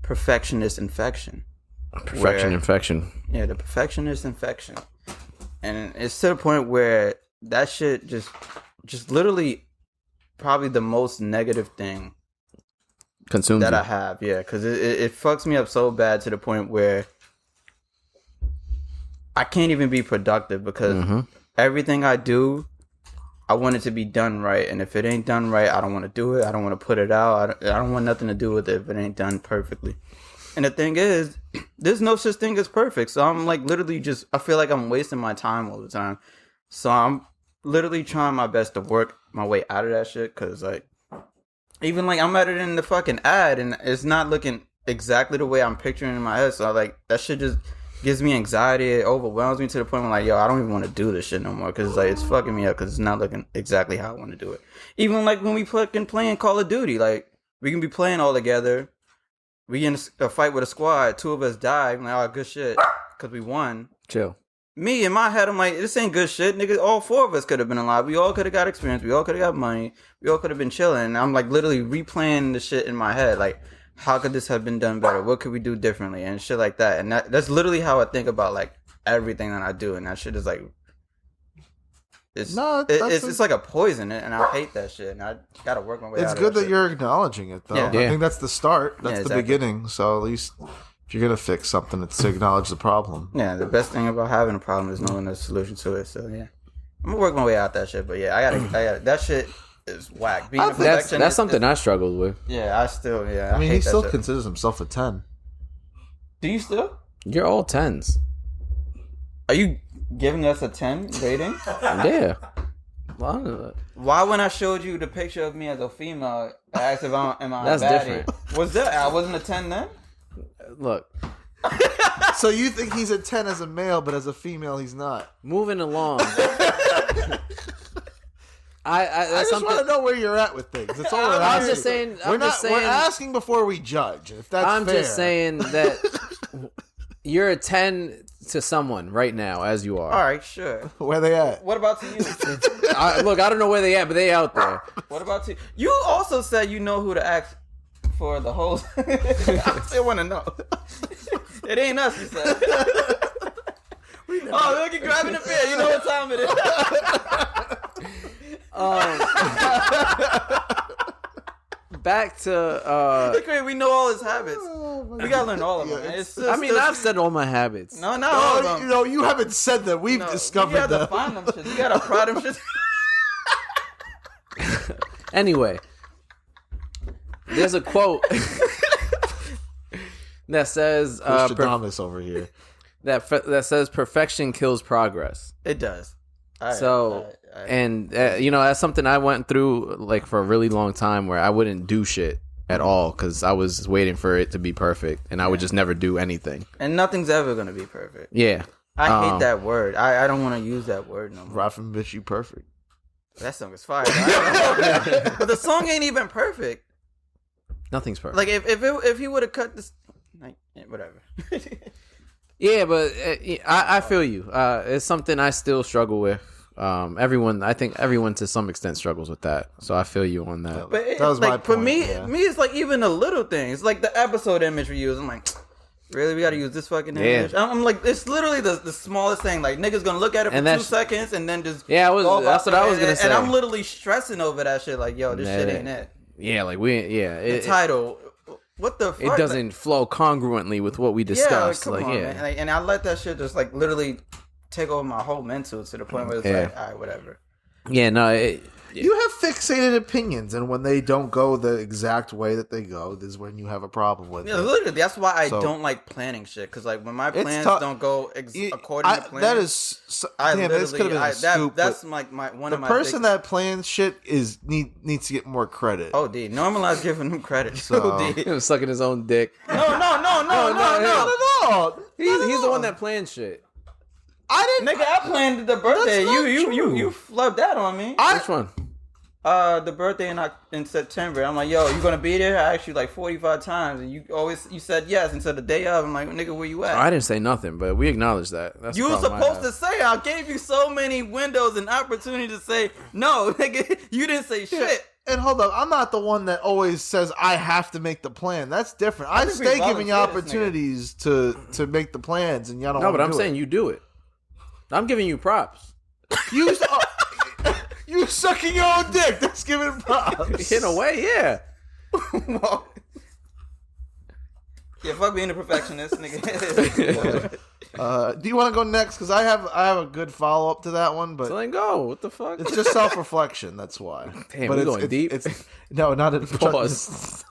perfectionist infection. Perfection Where- infection. Yeah, the perfectionist infection. And it's to the point where that shit just literally probably the most negative thing Consumes that you. I have. Yeah, because it fucks me up so bad to the point where I can't even be productive because everything I do, I want it to be done right. And if it ain't done right, I don't want to do it. I don't want to put it out. I don't want nothing to do with it if it ain't done perfectly. And the thing is, there's no such thing as perfect. So I'm like literally I feel like I'm wasting my time all the time. So I'm literally trying my best to work my way out of that shit. Cause like, even like I'm editing the fucking ad and it's not looking exactly the way I'm picturing in my head. So like that shit just gives me anxiety. It overwhelms me to the point where like, yo, I don't even want to do this shit no more. Cause like it's fucking me up. Cause it's not looking exactly how I want to do it. Even like when we fucking playing Call of Duty, like we can be playing all together. We in a fight with a squad. 2 of us died. I'm like, oh, good shit. Because we won. Chill. Me, in my head, I'm like, this ain't good shit. Nigga, all 4 of us could have been alive. We all could have got experience. We all could have got money. We all could have been chilling. And I'm like literally replaying the shit in my head. Like, how could this have been done better? What could we do differently? And shit like that. And that's literally how I think about like everything that I do. And that shit is like, it's like a poison. And I hate that shit. And I gotta work my way out It's of good that shit. you're acknowledging it, though. Yeah. I think that's the start. That's Yeah, the exactly. beginning. So at least if you're gonna fix something, it's to acknowledge the problem. Yeah, the best thing about having a problem is knowing the solution to it. So yeah, I'm gonna work my way out that shit. But yeah, I gotta that shit is whack. Being a That's perfectionist something I struggled with. Yeah, I still I I mean, hate he that still shit. considers himself a 10. Do you still? You're all 10s. Are you giving us a 10 rating? Yeah. Well, I don't know. Why when I showed you the picture of me as a female, I asked if am I That's a baddie? different. Was that I wasn't a 10 then? Look, So you think he's a 10 as a male, but as a female, he's not? moving along. I I that's just want something. to know where you're at with things. That's all we're I'm asking. just saying. We're I'm just We're saying. asking before we judge. If that's I'm fair. just saying that You're a 10 to someone right now, as you are. All right, sure. Where they at? What about to you? Look, I don't know where they at, but they out there. What about to you? You also said you know who to ask for the host. I still want to know. It ain't us, you said. Oh, look, you're grabbing the beer. You know what time it is. Back to Look, we know all his habits. We gotta learn all of them. It's just, I've said all my habits. no, not all of them. You know, you haven't said that. We've No, discovered you gotta that. find them shit. You gotta prod them shit. Anyway, there's a quote that says Nostradamus over here. that says perfection kills progress. It does. And that's something I went through like for a really long time, where I wouldn't do shit at all because I was waiting for it to be perfect, and I would just never do anything. And nothing's ever gonna be perfect. Yeah, I hate that word. I don't want to use that word no more. Raffin, bitch, you perfect. That song is fire. But the song ain't even perfect. nothing's perfect. Like if he would have cut this, like whatever. Yeah, but I feel you. It's something I still struggle with. I think everyone to some extent struggles with that. So I feel you on that. But That was like, my for point, me, yeah. it's like even the little things, like the episode image we use. I'm like, really, we got to use this fucking image. I'm like, it's literally the smallest thing. Like niggas gonna look at it for 2 seconds and then just that's go what I was gonna say. And I'm literally stressing over that shit. Like, yo, this shit ain't it. Yeah, like The title. What the fuck? It doesn't flow congruently with what we discussed. Yeah, come on, man. Like, and I let that shit just like literally take over my whole mental to the point where it's like, all right, whatever. Yeah, no. You have fixated opinions, and when they don't go the exact way that they go, this is when you have a problem with Yeah, it. literally, that's why I don't like planning shit. Because like when my plans don't go according to plan, that is damn. This could have been a scoop. That's like one of my. The person that plans shit needs to get more credit. Oh, D, normalize giving him credit. So- D. He was sucking his own dick. No. Not at all. He's the one that plans shit. I didn't. Nigga, I planned the birthday. That's not You flubbed that on me. Which one? The birthday in September. I'm like, yo, you gonna be there? I asked you like 45 times, and you said yes. And so the day of, I'm like, nigga, where you at? I didn't say nothing, but we acknowledged that. That's You were supposed to say. I gave you so many windows and opportunity to say no, nigga. You didn't say shit. And hold up, I'm not the one that always says I have to make the plan. That's different. I think we stay giving you volunteer this opportunities to make the plans, and y'all don't. No, but wanna I'm do saying it. you do it. I'm giving you props. You sucking your own dick. That's giving props. In a way, yeah. Well, yeah, fuck being a perfectionist, nigga. Do you want to go next? Because I have a good follow up to that one, but So then go. What the fuck? it's just self reflection. That's why. Damn, but we it's, going deep. No, not at Pause.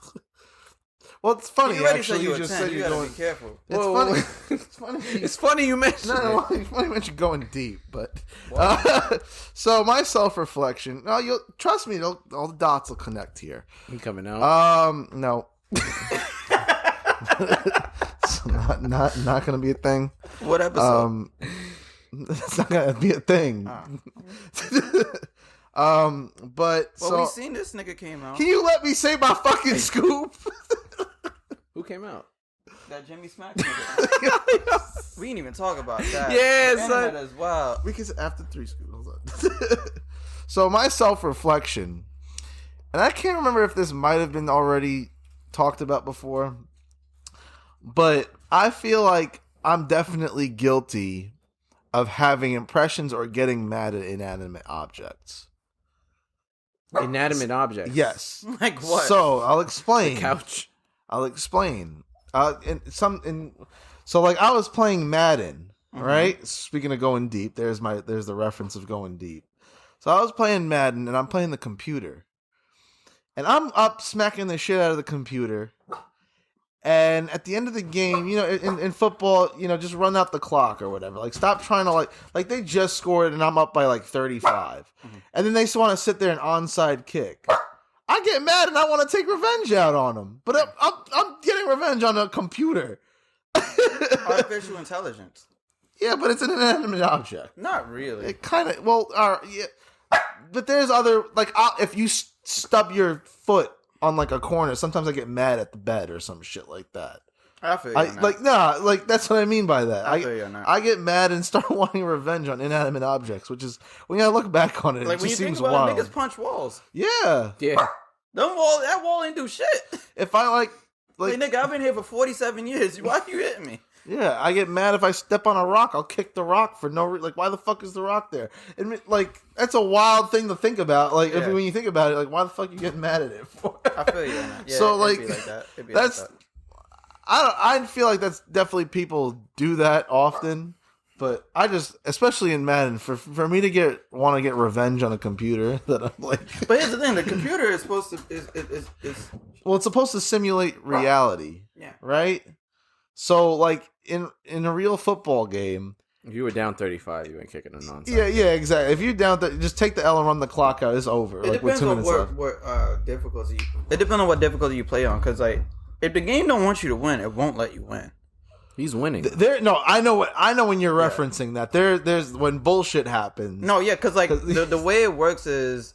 Well, it's funny. You already Actually, said you you just 10. said You you're gotta going. be careful. It's Whoa, funny. whoa. It's funny. It's funny you mentioned it. No, it's funny when you're going deep, but so my self reflection. No, you'll trust me. All the dots will connect here. You coming out? No. It's not gonna be a thing. What episode? It's not gonna be a thing. But Well, so we seen this nigga came out. can you let me say my fucking scoop? Who came out? That Jimmy Smack nigga. We didn't even talk about that. Yeah, The son. internet is wild. Because after 3 scoops. Hold on. So my self-reflection, and I can't remember if this might have been already talked about before, but I feel like I'm definitely guilty of having impressions or getting mad at inanimate objects. Inanimate objects. Yes. Like what? So I'll explain. Couch. I'll explain. So like I was playing Madden, right? Speaking of going deep, there's the reference of going deep. So I was playing Madden, and I'm playing the computer, and I'm up smacking the shit out of the computer. And at the end of the game, you know, in football, you know, just run out the clock or whatever. Like, stop trying to like they just scored, and I'm up by like 35, and then they just want to sit there and onside kick. I get mad and I want to take revenge out on them, but I'm getting revenge on a computer. Artificial intelligence. Yeah, but it's an inanimate object. Not really. It kind of yeah, but there's other like if you stub your foot on like a corner, sometimes I get mad at the bed or some shit like that. I feel you on that. Like that's what I mean by that. I feel you on that. I get mad and start wanting revenge on inanimate objects, which is when I look back on it, Like it when you just think seems about wild. it, niggas punch walls. Yeah. Yeah. That wall ain't do shit. If I like, nigga, I've been here for 47 years. Why you hitting me? yeah, I get mad if I step on a rock. I'll kick the rock for no reason. Like, why the fuck is the rock there? And like, that's a wild thing to think about. Like, Yeah. when you think about it, like, why the fuck you getting mad at it for? I feel you on that. Yeah, So, it'd like, be like that. It'd be that's. like that. I feel like that's definitely people do that often, but I just, especially in Madden, for me to want to get revenge on a computer that I'm like. But here's the thing: the computer is supposed to Well, it's supposed to simulate reality, yeah. right? So, like in a real football game, If you were down 35, you ain't kicking a nonsense. yeah, exactly. If you're down, just take the L and run the clock out. It's over. It Like with depends 2 on minutes left. what difficulty. It depends on what difficulty you play on, because like if the game don't want you to win, it won't let you win. He's winning. I know when you're referencing that. There's when bullshit happens. No, yeah, because like the way it works is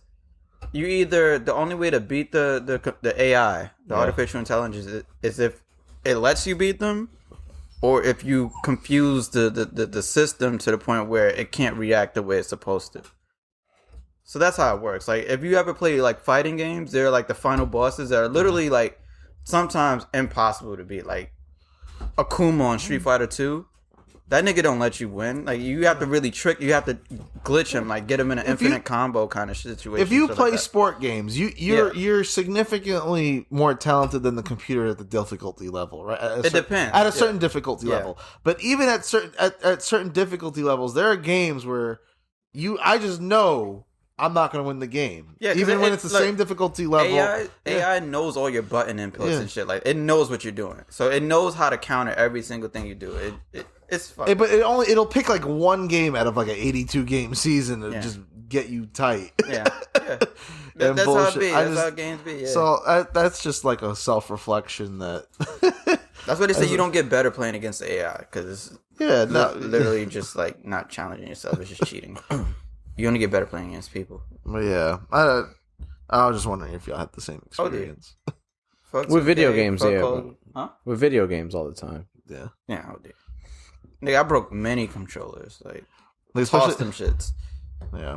you either the only way to beat the AI, the artificial intelligence, is if it lets you beat them, or if you confuse the system to the point where it can't react the way it's supposed to. So that's how it works. Like if you ever play like fighting games, they're like the final bosses that are literally like sometimes impossible to beat. Like Akuma on Street Fighter 2. That nigga don't let you win. Like you have to really you have to glitch him, like get him in an infinite combo kind of situation. If you play like sport games, you're significantly more talented than the computer at the difficulty level, right? It depends. At a certain difficulty level. But even at certain difficulty levels, there are games where I just know I'm not going to win the game. Yeah, even when it's the same difficulty level. AI knows all your button inputs and shit. Like it knows what you're doing, so it knows how to counter every single thing you do. It's fun. But it'll pick like one game out of like an 82 game season to just get you tight. Yeah. That's how it be. That's how games be. Yeah. So that's just like a self reflection that. That's why they say you don't get better playing against the AI, because it's literally just like not challenging yourself. It's just cheating. You only get better playing against people. Well, yeah, I was just wondering if y'all had the same experience. With video games, Huh? With video games all the time. Yeah. Yeah, I did. Nigga, I broke many controllers. Like Especially- tossed them shits.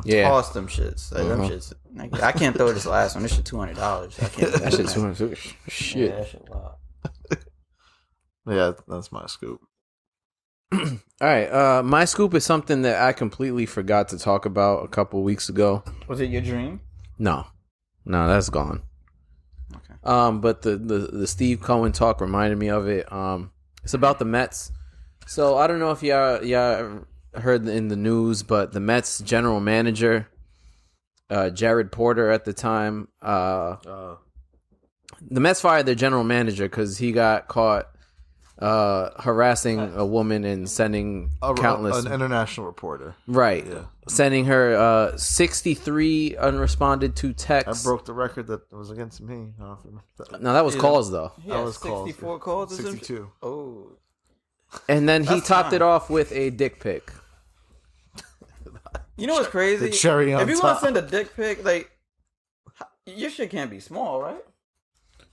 Yeah. Tossed them shits. Like, them shits. Like, I can't throw this last one. This shit $200. I can't. That shit 200. Shit. Yeah, that shit wild. Yeah, that's my scoop. All right. My scoop is something that I completely forgot to talk about a couple weeks ago. Was it your dream? No, that's gone. Okay. But the Steve Cohen talk reminded me of it. It's about the Mets. So I don't know if y'all heard in the news, but the Mets general manager, Jared Porter at the time, the Mets fired their general manager because he got caught harassing a woman and sending countless an international reporter. Right. Yeah. Sending her 63 unresponded to texts. I broke the record that was against me. No, that was calls though. Yeah, was 64 calls. 62. Oh. And then he That's topped fine. it off with a dick pic. You know what's crazy? The cherry on if you want top. to send a dick pic, like, your shit can't be small, right?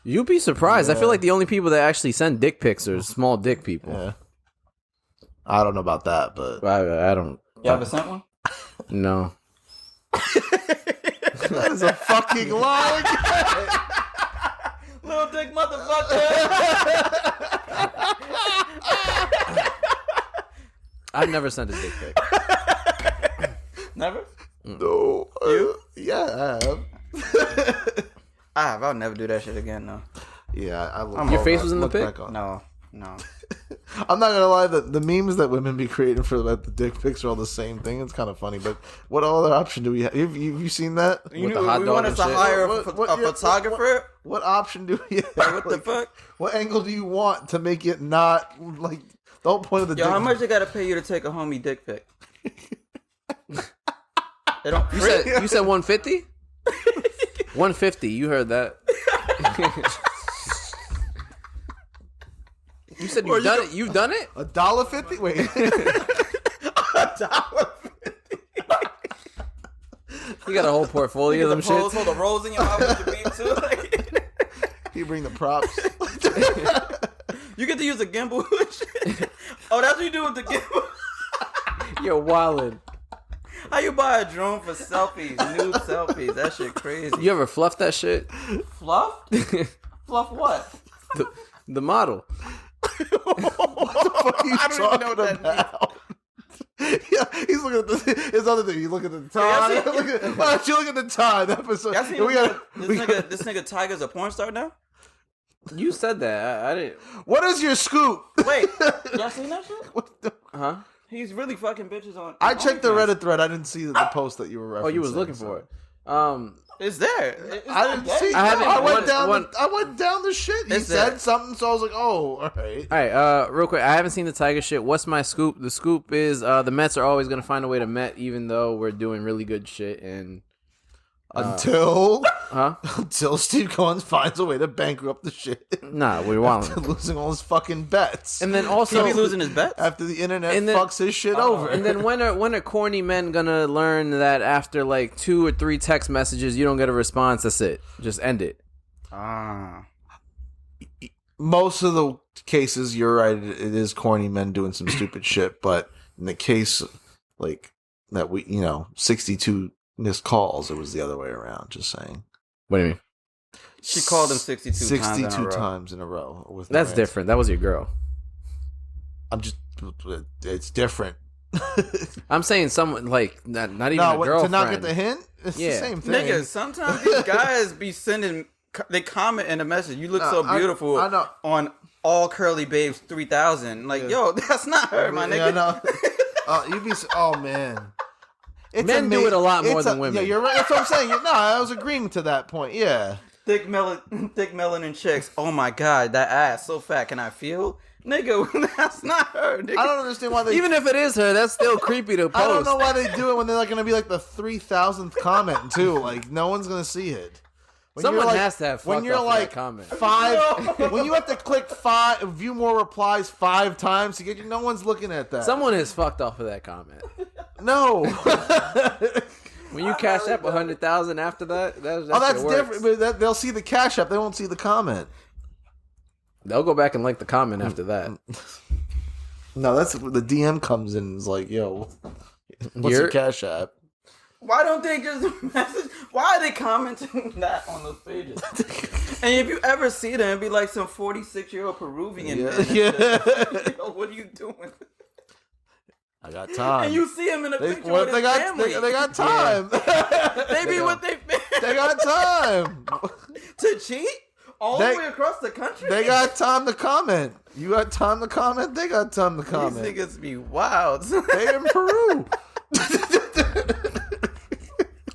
You'd be surprised. I feel like the only people that actually send dick pics are small dick people. Yeah. I don't know about that, but I don't. You ever sent one? No. that is a fucking lie. Little dick motherfucker. I've never sent a dick pic. Never? No. You? Yeah, I have. I have. I'll never do that shit again, though. Yeah, I look, Your face was in the look pic? back on- No. I'm not gonna lie. The memes that women be creating for the dick pics are all the same thing. It's kind of funny. But what other option do we have? Have you seen that? You With know, the hot we dog want and us to shit? hire a What- photographer? What option do we have? Like, what the fuck? What angle do you want to make it not like the whole point of the Yo, dick? how much they gotta pay you to take a homie dick pic? They don't. You said 150? 150. You heard that. You said you've done it. You've done it? $1.50? Wait. You got a whole portfolio of them shits. Hold the rolls in your mouth with your beam too. You bring the props. You get to use a gimbal. Oh, that's what you do with the gimbal. You're wildin'. How you buy a drone for selfies, nude selfies? That shit crazy. You ever fluff that shit? Fluff? Fluff what? The model. I don't even know what that means. Yeah, he's looking at his other thing. You look at the time. Yeah, Why don't you look at the time? Episode. Y'all seen this nigga Tiger's a porn star now? You said that. I didn't. What is your scoop? Wait, y'all seen that shit? Huh? He's really fucking bitches on. I checked the OnlyFans. Reddit thread. I didn't see the post that you were referencing. Oh, you was looking for it. It's there. I didn't see. I haven't- I went one- down. one- I went down the shit. He It's said there. something, so I was like, "Oh, all right." All right, real quick. I haven't seen the Tiger shit. What's my scoop? The scoop is the Mets are always gonna find a way to Met, even though we're doing really good shit. And Until huh? until Steve Cohen finds a way to bankrupt the shit, Nah, we're wilding. losing all his fucking bets. And then He also, be losing his bets. after the internet And then- fucks his shit over. and then when are corny men gonna learn that after like 2 or 3 text messages, you don't get a response? That's it. Just end it. Most of the cases, you're right. It is corny men doing some stupid shit. But in the case like that, 62 missed calls. It was the other way around. Just saying. What do you mean? She called him 62 times in a row. With no That's answer. different. That was your girl. I'm just. It's different. I'm saying someone like not even No, a girlfriend. to not get the hint. It's Yeah. the same thing. Nigga, sometimes these guys be sending. They comment in a message. You look so beautiful I know. on all curly babes 3000. Like, yo, that's not her, my nigga. Yeah, no. You'd be. Oh man. It's Men do it a lot more than women. Yeah, you're right. That's what I'm saying. No, I was agreeing to that point. Yeah. Thick melanin chicks. Oh my god, that ass so fat. Can I feel? Nigga, that's not her. Nigga. I don't understand why they. Even if it is her, that's still creepy to post. I don't know why they do it when they're like going to be like the 3,000th comment too. Like no one's going to see it. When Someone you're like, has to have when fucked you're off of like that comment. 5 when you have to click 5 view more replies 5 times to get you. No one's looking at that. Someone has fucked off of that comment. No. When you cash up 100,000 after that, that That's shit works. different. But they'll see the cash app. They won't see the comment. They'll go back and like the comment after that. No, that's the DM comes in and is like, yo, what's your cash app? Why don't they just message? Why are they commenting that on those pages? And if you ever see them, it'd be like some 46-year-old Peruvian man. Yeah. Yo, what are you doing? I got time. And you see him in a picture What with if his they family. got time? They be with their They got time. to cheat all They- the way across the country. They got time to comment. You got time to comment. They got time to These comment. niggas be wild. They in Peru.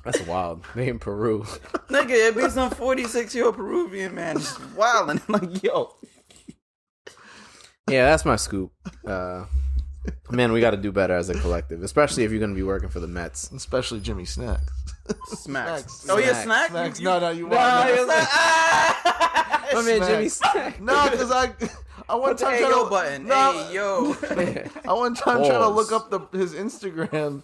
That's wild. They in Peru. Nigga, it be some 46-year-old Peruvian man just wilding. Like, yo. Yeah, that's my scoop. Man, we got to do better as a collective, especially if you're going to be working for the Mets. Especially Jimmy Snacks. Smacks. Oh, yeah, snack? Snacks. You- No, you No, want he was like, ah! My man Smack. Jimmy Snack. No, because I one Put the time hey trying yo to button. No, Hey yo. I one time trying to Pause. look up his Instagram,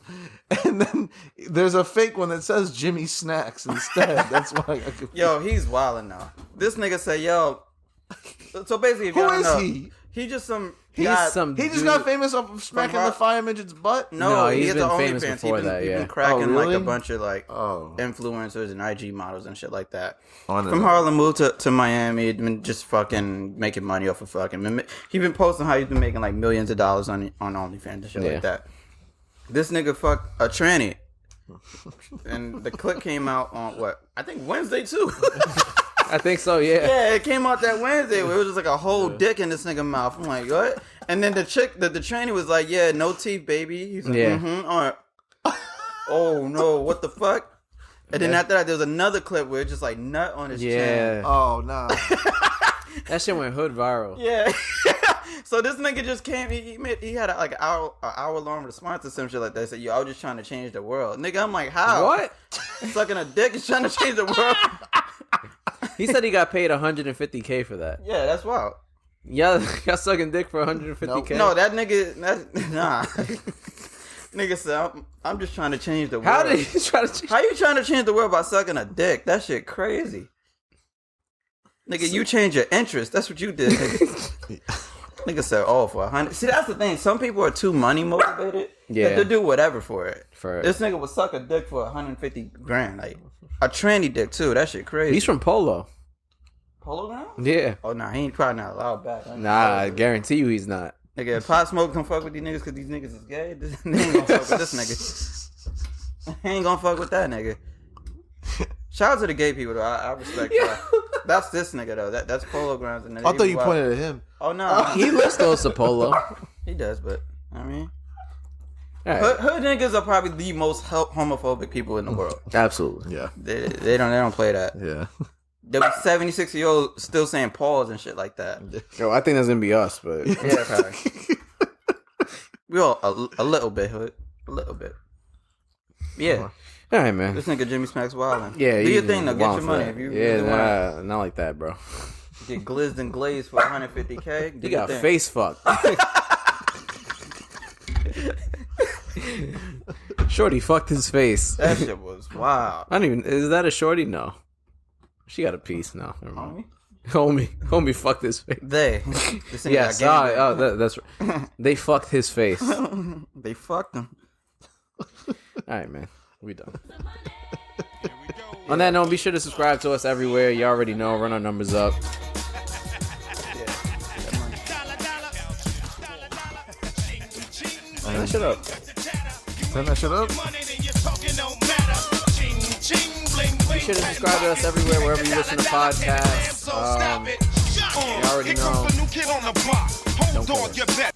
and then there's a fake one that says Jimmy Snacks instead. That's why I could. Yo, he's wilding now. This nigga say, yo. So basically, if Who y'all don't is know, he? He just some. He's guy- some He just dude. got famous off of smacking Har- the fire midget's butt. No, he's he has been the famous OnlyFans. before He that, been yeah. cracking Oh, like really? a bunch of like Oh. influencers and IG models and shit like that. I don't From know. Harlem, moved to Miami, he'd been just fucking making money off of fucking. He been posting how he's been making like millions of dollars on OnlyFans and shit Yeah. like that. This nigga fucked a tranny, and the clip came out on what I think Wednesday too. I think so, yeah. Yeah, it came out that Wednesday where it was just like a whole dick in this nigga mouth. I'm like, what? And then the chick, the trainee was like, yeah, no teeth, baby. He's like, Yeah. all right. Oh no, what the fuck? And then after that, there was another clip where it's just like nut on his chin. Yeah. Oh no. That shit went hood viral. Yeah. So this nigga just came. He had like an hour long response to some shit like that. He said, yo, I was just trying to change the world, nigga. I'm like, how? What? Sucking a dick is trying to change the world. He said he got paid $150K for that. Yeah, that's wild. Yeah, got sucking dick for $150K. No, that nigga, nah. Nigga said, I'm just trying to change the world. How did he try to change? How you trying to change the world by sucking a dick? That shit crazy. Nigga, you change your interest. That's what you did. Nigga said, "Oh, for 100." See, that's the thing. Some people are too money motivated. Yeah. that they'll do whatever for it. For This nigga would suck a dick for 150 grand, like a tranny dick too. That shit crazy. He's from Polo. Polo Ground? Yeah. Oh nah, he ain't probably not allowed back. Nah, I guarantee you he's not. Nigga, if Pop Smoke don't fuck with these niggas because these niggas is gay, they ain't gonna fuck with this nigga. He ain't gonna fuck with that nigga. Shout out to the gay people though. I respect that. That's this nigga though. That's Polo Grounds. And I thought you pointed at him. Oh no, He lives close to Polo. he does, but I mean, All right. hood niggas are probably the most homophobic people in the world. Absolutely. Yeah. They don't play that. Yeah. There be 76-year-olds still saying pause and shit like that. Yo, I think that's gonna be us, but Yeah, probably. We all a little bit hood, a little bit. Yeah, all right, man. this nigga Jimmy Smacks wildin'. Yeah, do your he's thing though. Get wild your for money that. if you Yeah, really want not like that, bro. to get glizzed and glazed for 150K. He got face fucked. Shorty fucked his face. That shit was wild. I don't even. Is that a shorty? No. She got a piece now. Never mind. Homie? Homie fucked his face. They. This nigga Yes. got game That's right. They fucked his face. All brain. They fucked him. right, man. We done. On that note, be sure to subscribe to us everywhere. You already know. Run our numbers up. Turn that shit up. Turn that shit up. Be sure to subscribe to us everywhere, wherever you listen to podcasts. You already know. Here comes the new kid on the block. Hold on, you bet.